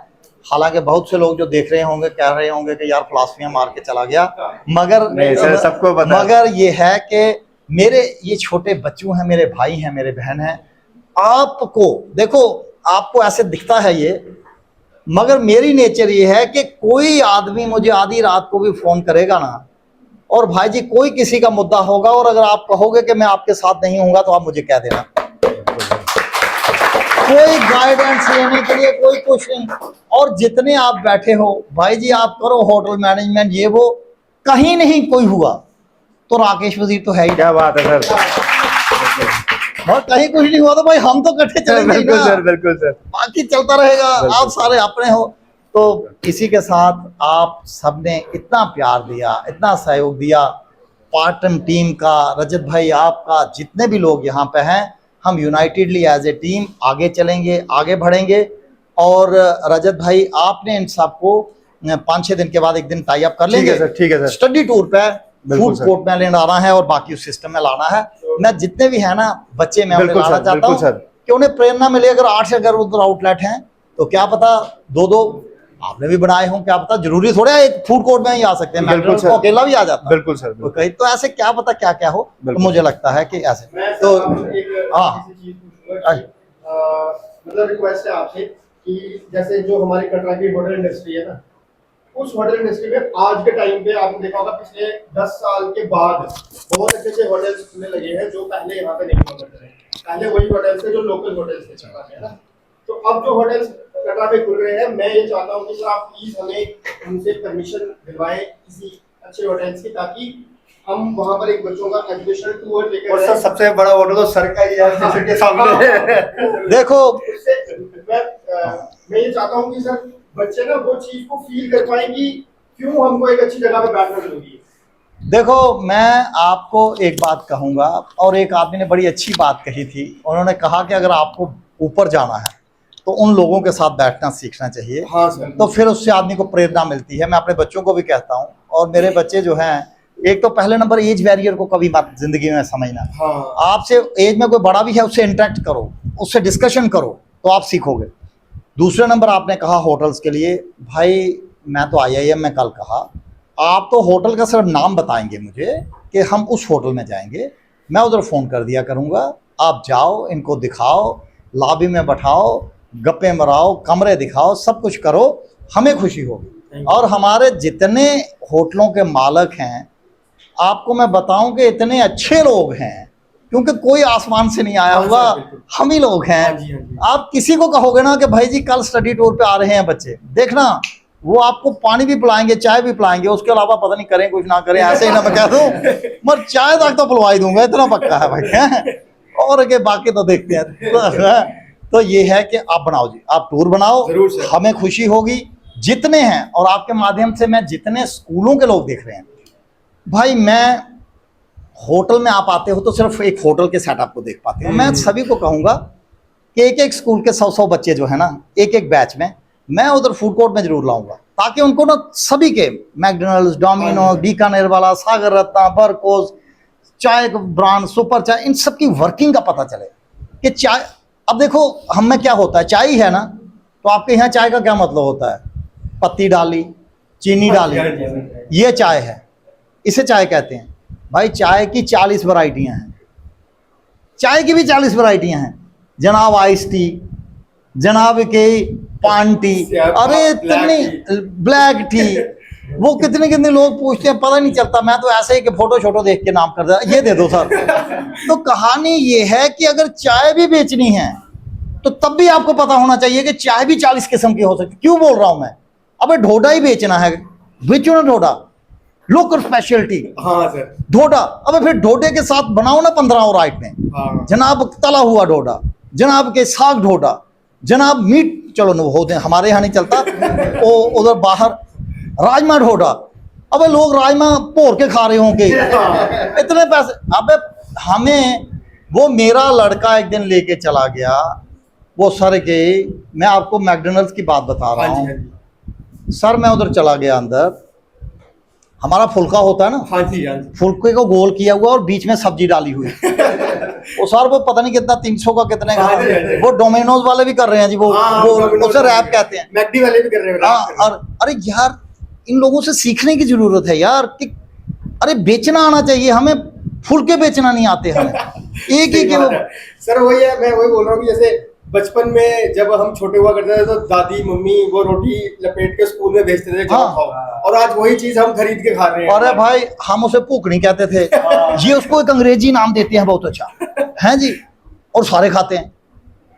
हालांकि बहुत से लोग जो देख रहे होंगे कह रहे होंगे कि यार फिलॉसफियां मार के चला गया, मगर नहीं सर, सबको पता है। मगर ये है कि मेरे ये छोटे बच्चों हैं, मेरे भाई हैं, मेरे बहन हैं, आपको देखो, आपको ऐसे दिखता है ये, मगर मेरी नेचर ये है कि कोई आदमी मुझे आधी रात को भी फोन करेगा ना, और भाई जी कोई किसी का मुद्दा होगा, और अगर आप कहोगे कि मैं आपके साथ नहीं हूंगा तो आप मुझे कह देना, कोई गाइडेंस लेने के लिए कोई कुछ नहीं। और जितने आप बैठे हो भाई जी, आप करो होटल मैनेजमेंट ये वो, कहीं नहीं कोई हुआ तो राकेश वजीर तो है ही। क्या बात है सर, और कहीं कुछ नहीं हुआ तो भाई हम तो इकट्ठे चलेंगे बिल्कुल ना, सर, बिल्कुल सर, बाकी चलता रहेगा, आप सारे अपने हो। तो इसी के साथ आप सबने इतना प्यार दिया, इतना सहयोग दिया, पार्टन टीम का, रजत भाई आपका, जितने भी लोग यहाँ पे हैं, हम यूनाइटेडली एज ए टीम आगे चलेंगे, आगे बढ़ेंगे। और रजत भाई आपने इन सबको 5-6 दिन के बाद एक दिन टाई अप कर लेंगे, ठीक है सर, स्टडी टूर पे बिल्कुल फूड कोर्ट में लेना आना है और बाकी उस सिस्टम में लाना है। मैं जितने भी है ना बच्चे, मैं उन्हें लाना चाहता हूँ कि उन्हें प्रेरणा मिले। अगर 8 से अगर उधर आउटलेट हैं तो क्या पता 2-2 आपने भी बनाए हों, क्या पता, जरूरी थोड़ा है एक फूड कोर्ट में ही आ सकते हैं, मैकडॉनल्ड्स को अकेला भी आ जाता है। बिल्कुल सर, तो कहीं तो ऐसे क्या पता क्या क्या हो, तो मुझे लगता है कि ऐसे तो हाँ मतलब रिक्वेस्ट है आपसे कि जैसे जो हमारी कटरा की होटल इंडस्ट्री है ना, उस होटल इंडस्ट्री में आज के टाइम पे आपने देखा होगा पिछले 10 साल के बाद बहुत अच्छे अच्छे होटल्स खुलने लगे हैं जो पहले यहाँ पे नहीं हुआ करते थे। पहले वही होटल्स थे जो लोकल होटल्स थे कटरा में, है ना। तो अब जो होटल्स कटरा पे खुल रहे हैं, मैं ये चाहता हूँ कि सर आप प्लीज हमें उनसे परमिशन दिलवाएं किसी अच्छे होटल्स की, ताकि हम वहाँ पर एक बच्चों का एजुकेशन टूर लेकर। और सर सबसे बड़ा होटल तो सर का ही है जैसे के सामने। देखो मैं ये चाहता हूँ कि सर बच्चे ना वो चीज को फील कर पाए कि क्यों हमको एक अच्छी जगह पे बैठना जरूरी है। देखो मैं आपको एक बात कहूंगा, और एक आदमी ने बड़ी अच्छी बात कही थी, उन्होंने कहा कि अगर आपको ऊपर जाना है तो उन लोगों के साथ बैठना सीखना चाहिए। हाँ सर। तो फिर उससे आदमी को प्रेरणा मिलती है। मैं अपने बच्चों को भी कहता हूँ, और मेरे बच्चे जो हैं, एक तो पहले नंबर एज बैरियर को कभी मत जिंदगी में समझना। हाँ। आपसे एज में कोई बड़ा भी है उससे इंटरेक्ट करो, उससे डिस्कशन करो तो आप सीखोगे। दूसरे नंबर आपने कहा होटल्स के लिए, भाई मैं तो IIM में कल कहा, आप तो होटल का सिर्फ नाम बताएंगे मुझे कि हम उस होटल में जाएंगे, मैं उधर फ़ोन कर दिया करूँगा, आप जाओ, इनको दिखाओ, लॉबी में बैठाओ, गप्पे मराओ, कमरे दिखाओ, सब कुछ करो, हमें खुशी होगी। और हमारे जितने होटलों के मालिक हैं, आपको मैं बताऊं कि इतने अच्छे लोग हैं, क्योंकि कोई आसमान से नहीं आया हुआ, हम ही लोग हैं। आप किसी को कहोगे ना कि भाई जी कल स्टडी टूर पे आ रहे हैं बच्चे, देखना वो आपको पानी भी पिलाएंगे, चाय भी पिलाएंगे, उसके अलावा पता नहीं करें कुछ ना करें, ऐसे ही ना मैं कह दूं, मगर चाय तक तो पिलवा ही दूंगा, इतना पक्का है भाई है? और के बाकी तो देखते हैं। तो ये है कि आप बनाओ जी, आप टूर बनाओ, हमें खुशी होगी जितने हैं। और आपके माध्यम से मैं जितने स्कूलों के लोग देख रहे हैं, भाई मैं होटल में आप आते हो तो सिर्फ एक होटल के सेटअप को देख पाते हो। मैं सभी को कहूँगा कि एक एक स्कूल के 100-100 बच्चे जो है ना, एक एक बैच में मैं उधर फूड कोर्ट में जरूर लाऊंगा, ताकि उनको ना सभी के मैकडॉनल्ड्स, डोमिनोज, बीकानेर वाला, सागर रत्ना, बरकोज, चाय ब्रांड, सुपर चाय, इन सब की वर्किंग का पता चले कि चाय। अब देखो हम में क्या होता है, चाय ही है ना, तो आपके यहाँ चाय का क्या मतलब होता है, पत्ती डाली, चीनी डाली, ये चाय है, इसे चाय कहते हैं। भाई चाय की 40 वैरायटियाँ हैं, चाय की भी 40 वैरायटियाँ हैं जनाब, आइस टी, जनाब के पान टी, अरे इतनी ब्लैक टी, वो कितने कितने लोग पूछते हैं, पता नहीं चलता। मैं तो ऐसे ही कि फोटो शोटो देख के नाम कर दिया, ये दे दो सर। तो कहानी ये है कि अगर चाय भी बेचनी है तो तब भी आपको पता होना चाहिए कि चाय भी 40 किस्म की हो सकती। क्यों बोल रहा हूं मैं? अबे ढोडा ही बेचना है, बेचो ना ढोडा, लोकल स्पेशलिटी। हाँ सर। ढोडा, अबे फिर ढोडे के साथ बनाओ ना 15 और आइटमें। हाँ। जनाब तला हुआ ढोडा, जनाब के साग ढोडा, जनाब मीट, चलो न होते हैं, हमारे यहाँ नहीं चलता, वो उधर बाहर राजमा ढोडा। अबे लोग राजमा पोर के खा रहे होंगे, इतने पैसे। अबे हमें, वो मेरा लड़का एक दिन लेके चला गया वो सर के, मैं आपको मैकडोनल्ड्स की बात बता रहा हाँ जी, हूँ हाँ जी। सर। मैं उधर चला गया अंदर, हमारा फुल्का होता है ना, हाँ जी, हाँ जी। फुल्के को गोल किया हुआ और बीच में सब्जी डाली हुई। वो सर वो पता नहीं कितना 300 का कितने का, हाँ जी। वो डोमिनोज वाले भी कर रहे हैं जी, वो डोमिनोज उसे रैप कहते हैं। मैकडी वाले भी कर रहे हैं हाँ, rap कर रहे हैं। और अरे यार इन लोगों से सीखने की जरूरत है यार कि अरे बेचना आना चाहिए हमें, फुल्के बेचना नहीं आते हमें। एक ही सही के बात वो, है। सर वही है, मैं वही बोल रहा हूँ कि जैसे बचपन में जब हम छोटे हुआ करते थे तो दादी मम्मी वो रोटी लपेट के स्कूल में भेजते थे, जाओ हाँ। खाओ, और आज वही चीज हम खरीद के खा रहे हैं। अरे भाई हम उसे भूखनी कहते थे, ये उसको एक अंग्रेजी नाम देते हैं बहुत अच्छा है जी, और सारे खाते हैं।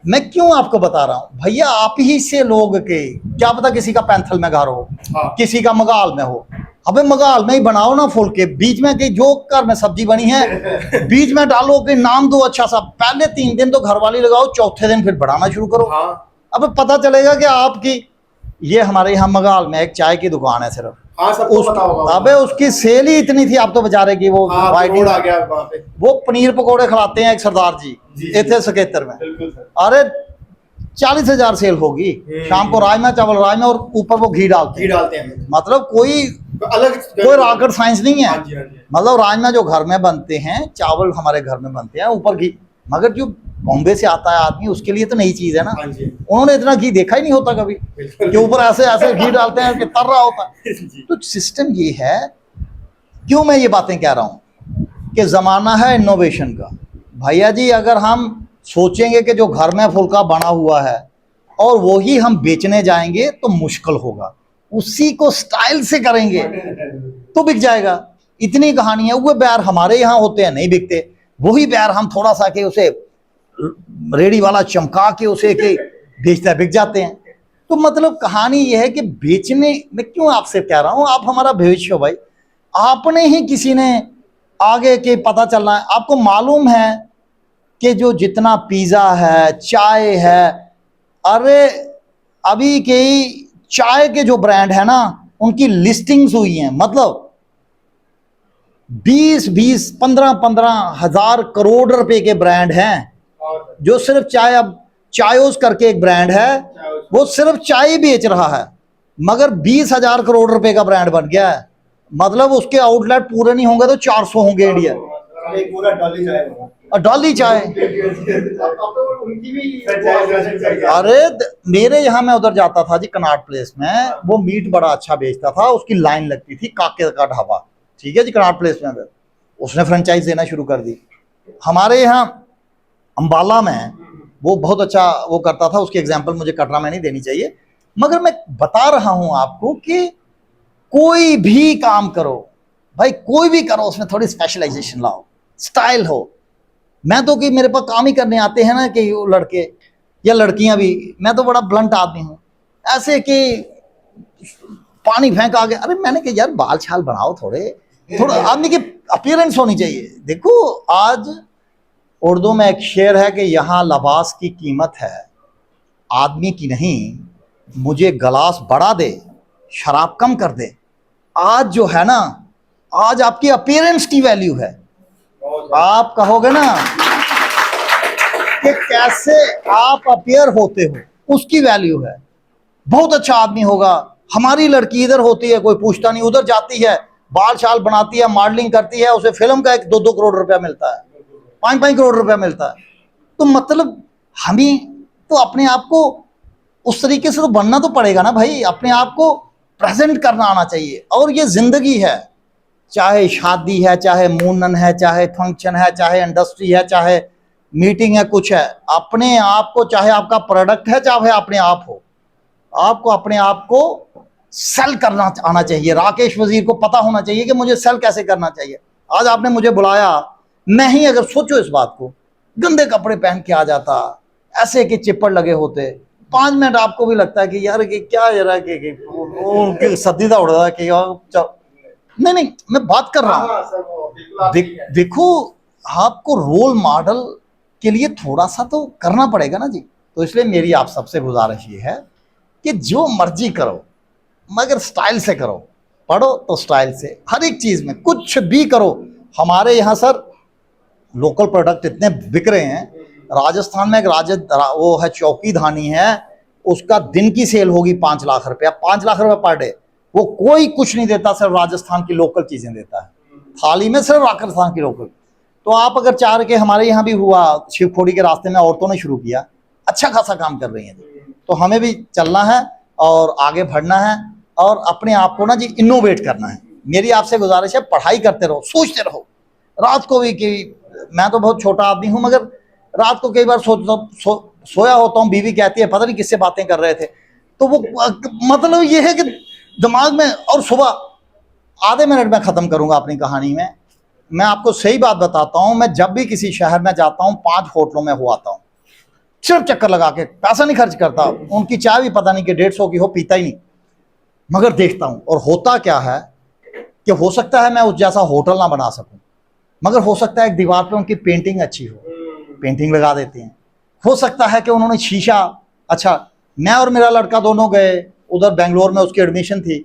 मैं क्यों आपको बता रहा हूं भैया, आप ही से लोग के क्या पता किसी का पैंथल में घर हो, हाँ। किसी का मगाल में हो। अबे मगाल में ही बनाओ ना फुल्के, बीच में कि जो घर में सब्जी बनी है बीच में डालो कि नाम दो अच्छा सा। पहले 3 दिन तो घर वाली लगाओ, चौथे दिन फिर बढ़ाना शुरू करो। हाँ। अब पता चलेगा कि आपकी, ये हमारे यहाँ मगाल में एक चाय की दुकान है सिर्फ, हाँ, सबको पता होगा। अबे उसकी सेल ही इतनी थी, आप तो बेचारे की वो हाँ, वाइट रोड आ गया वहाँ पे। वो पनीर पकोड़े खिलाते हैं एक सरदार जी, जी। इतने सकेतर में। बिल्कुल सर। अरे 40,000 सेल होगी। शाम को राजमा चावल, राजमा और ऊपर वो घी डालते घी हैं। डालते हैं, मतलब कोई अलग कोई रॉकेट साइंस नहीं है। हाँ जी, हाँ जी। मतलब राजमा जो घर में बनते हैं, चावल हमारे घर में बनते हैं, ऊपर घी। मगर जो बॉम्बे से आता है आदमी, उसके लिए तो नई चीज है ना, हाँ जी। उन्होंने इतना घी देखा ही नहीं होता कभी बिल्कुल। कि ऊपर ऐसे ऐसे घी डालते हैं कि तर रहा होता है। जी। तो सिस्टम ये है, क्यों मैं ये बातें कह रहा हूं कि ज़माना है इनोवेशन का। भैया जी अगर हम सोचेंगे कि जो घर में फुल्का बना हुआ है और वो ही हम बेचने जाएंगे तो मुश्किल होगा, उसी को स्टाइल से करेंगे तो बिक जाएगा। इतनी कहानी है। वो बैर हमारे यहाँ होते हैं नहीं बिकते, वही बैर हम थोड़ा सा के उसे रेडी वाला चमका के उसे के बेचता है, बिक जाते हैं। तो मतलब कहानी ये है कि बेचने में, क्यों आपसे कह रहा हूं, आप हमारा भविष्य हो भाई। आपने ही किसी ने आगे के पता चलना है। आपको मालूम है कि जो जितना पिज़्ज़ा है, चाय है, अरे अभी के चाय के जो ब्रांड है ना उनकी लिस्टिंग्स हुई हैं, मतलब 20-20, 15-15 हजार करोड़ रुपए के ब्रांड हैं जो सिर्फ चाय, अब चायोस करके एक ब्रांड है वो सिर्फ चाय बेच रहा है, मगर 20,000 करोड़ रुपए का ब्रांड बन गया है। मतलब उसके आउटलेट पूरे नहीं होंगे तो 400 होंगे इंडिया। एक पूरा डॉली चाय होगा। और डॉली चाय, उनकी भी अरे मेरे यहाँ मैं उधर जाता था जी कनाट प्लेस में, वो मीट बड़ा अच्छा बेचता था, उसकी लाइन लगती थी, काके का ढाबा, ठीक है जी, कनाट प्लेस में। अगर उसने फ्रेंचाइज देना शुरू कर दी। हमारे यहाँ अंबाला में वो बहुत अच्छा वो करता था, उसकी एग्जाम्पल मुझे कटरा में नहीं देनी चाहिए, मगर मैं बता रहा हूं आपको कि कोई भी काम करो भाई, कोई भी करो, उसमें थोड़ी स्पेशलाइजेशन लाओ, स्टाइल हो। मैं तो कि मेरे पास काम ही करने आते हैं ना कि वो लड़के या लड़कियां भी, मैं तो बड़ा ब्लंट आदमी हूं, ऐसे कि पानी फेंक आ गया। अरे मैंने कहा यार बाल छाल बनाओ, थोड़ा आदमी की अपीयरेंस होनी चाहिए। देखो आज उर्दू में एक शेर है कि यहाँ लिबास की कीमत है आदमी की नहीं, मुझे गिलास बढ़ा दे शराब कम कर दे। आज जो है ना, आज आपकी अपीयरेंस की वैल्यू है। आप कहोगे ना कि कैसे आप अपीयर होते हो, उसकी वैल्यू है। बहुत अच्छा आदमी होगा, हमारी लड़की इधर होती है कोई पूछता नहीं, उधर जाती है बाल शाल बनाती है, मॉडलिंग करती है, उसे फिल्म का 1-2 करोड़ रुपया मिलता है, 5-5 करोड़ रुपया मिलता है। तो मतलब हमें तो अपने आप को उस तरीके से तो बनना तो पड़ेगा ना भाई, अपने आप को प्रेजेंट करना आना चाहिए। और ये जिंदगी है, चाहे शादी है, चाहे मुन्नन है, चाहे फंक्शन है, चाहे इंडस्ट्री है, चाहे मीटिंग है, कुछ है, अपने आप को, चाहे आपका प्रोडक्ट है चाहे अपने आप हो, आपको अपने आप को सेल करना आना चाहिए। राकेश वजीर को पता होना चाहिए कि मुझे सेल कैसे करना चाहिए। आज आपने मुझे बुलाया, मैं ही अगर सोचो इस बात को, गंदे कपड़े पहन के आ जाता, ऐसे के चिप्पड़ लगे होते, 5 मिनट आपको भी लगता है कि यार कि क्या जरा कि सदीदा उड़ रहा है कि यार नहीं, मैं बात कर रहा हूँ। हाँ सर, वो बिल्कुल आप सही है। देखो, आपको रोल मॉडल के लिए थोड़ा सा तो करना पड़ेगा ना जी। तो इसलिए मेरी आप सबसे गुजारिश ये है कि जो मर्जी करो मगर स्टाइल से करो, पढ़ो तो स्टाइल से, हर एक चीज़ में कुछ भी करो। हमारे यहाँ सर लोकल प्रोडक्ट इतने बिक रहे हैं। राजस्थान में एक वो है चौकी धानी है, उसका दिन की सेल होगी 5 लाख रुपया, 5 लाख रुपये पर डे। वो कोई कुछ नहीं देता, सिर्फ राजस्थान की लोकल चीज़ें देता है, थाली में सिर्फ राजस्थान की लोकल। तो आप अगर चाह रहे, हमारे यहाँ भी हुआ, शिवखोड़ी के रास्ते में औरतों ने शुरू किया, अच्छा खासा काम कर रही हैं जी। तो हमें भी चलना है और आगे बढ़ना है और अपने आप को ना जी इनोवेट करना है। मेरी आपसे गुजारिश है, पढ़ाई करते रहो, सोचते रहो। रात को भी, कि मैं तो बहुत छोटा आदमी हूँ मगर रात को कई बार सोया होता हूँ, बीवी कहती है पता नहीं किससे बातें कर रहे थे। तो वो मतलब ये है कि दिमाग में, और सुबह आधे मिनट में ख़त्म करूँगा अपनी कहानी में। मैं आपको सही बात बताता हूँ, मैं जब भी किसी शहर में जाता हूँ 5 होटलों में हो आता हूँ, सिर्फ चक्कर लगा के, पैसा नहीं खर्च करता। उनकी चाय भी पता नहीं कि 150 की हो, पीता ही नहीं, मगर देखता हूँ। और होता क्या है कि हो सकता है मैं उस जैसा होटल ना बना सकूं, मगर हो सकता है एक दीवार पे उनकी पेंटिंग अच्छी हो, पेंटिंग लगा देते हैं। हो सकता है कि उन्होंने शीशा, अच्छा, मैं और मेरा लड़का दोनों गए उधर बेंगलोर में, उसकी एडमिशन थी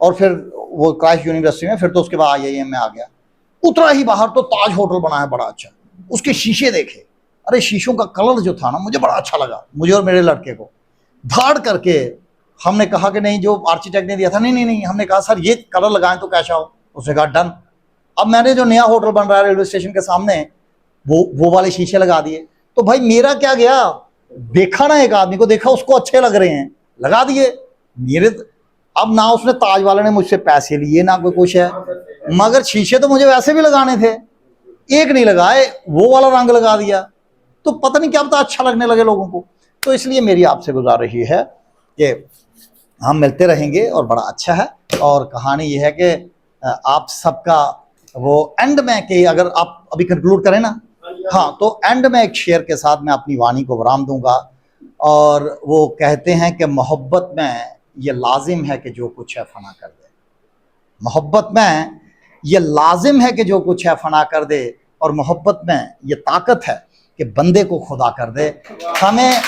और फिर वो क्राइस्ट यूनिवर्सिटी में, फिर तो उसके बाद IIM में आ गया। उतरा ही बाहर तो ताज होटल बना है बड़ा अच्छा, उसके शीशे देखे, अरे शीशों का कलर जो था ना मुझे बड़ा अच्छा लगा, मुझे और मेरे लड़के को। धाड़ करके हमने कहा कि नहीं, जो आर्किटेक्ट ने दिया था, नहीं, हमने कहा सर ये कलर लगाएं तो कैसा हो, उसने कहा डन। अब मैंने जो नया होटल बन रहा है रेलवे स्टेशन के सामने, वो वाले शीशे लगा दिए। तो भाई मेरा क्या गया, देखा ना, एक आदमी को देखा उसको अच्छे लग रहे हैं, लगा दिए मेरे। अब ना उसने ताज वाले ने मुझसे पैसे लिए ना कोई कुछ है, मगर शीशे तो मुझे वैसे भी लगाने थे, एक नहीं लगाए, वो वाला रंग लगा दिया। तो पता नहीं क्या पता अच्छा लगने लगे लोगों को। तो इसलिए मेरी आपसे गुजारिश ये है कि हम मिलते रहेंगे और बड़ा अच्छा है। और कहानी ये है कि आप सबका वो एंड में, कि अगर आप अभी कंक्लूड करें ना, हाँ, तो एंड में एक शेर के साथ मैं अपनी वाणी को विराम दूंगा। और वो कहते हैं कि मोहब्बत में ये लाजिम है कि जो कुछ है फना कर दे, मोहब्बत में ये लाजिम है कि जो कुछ है फना कर दे, और मोहब्बत में ये ताकत है कि बंदे को खुदा कर दे। हमें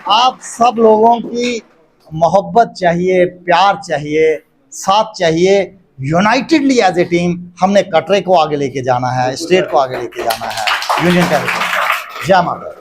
आप सब लोगों की मोहब्बत चाहिए, प्यार चाहिए, साथ चाहिए। यूनाइटेडली एज ए टीम हमने कटरे को आगे लेके जाना है, स्टेट को आगे लेके जाना है, यूनियन टेरिटरी। जय माता।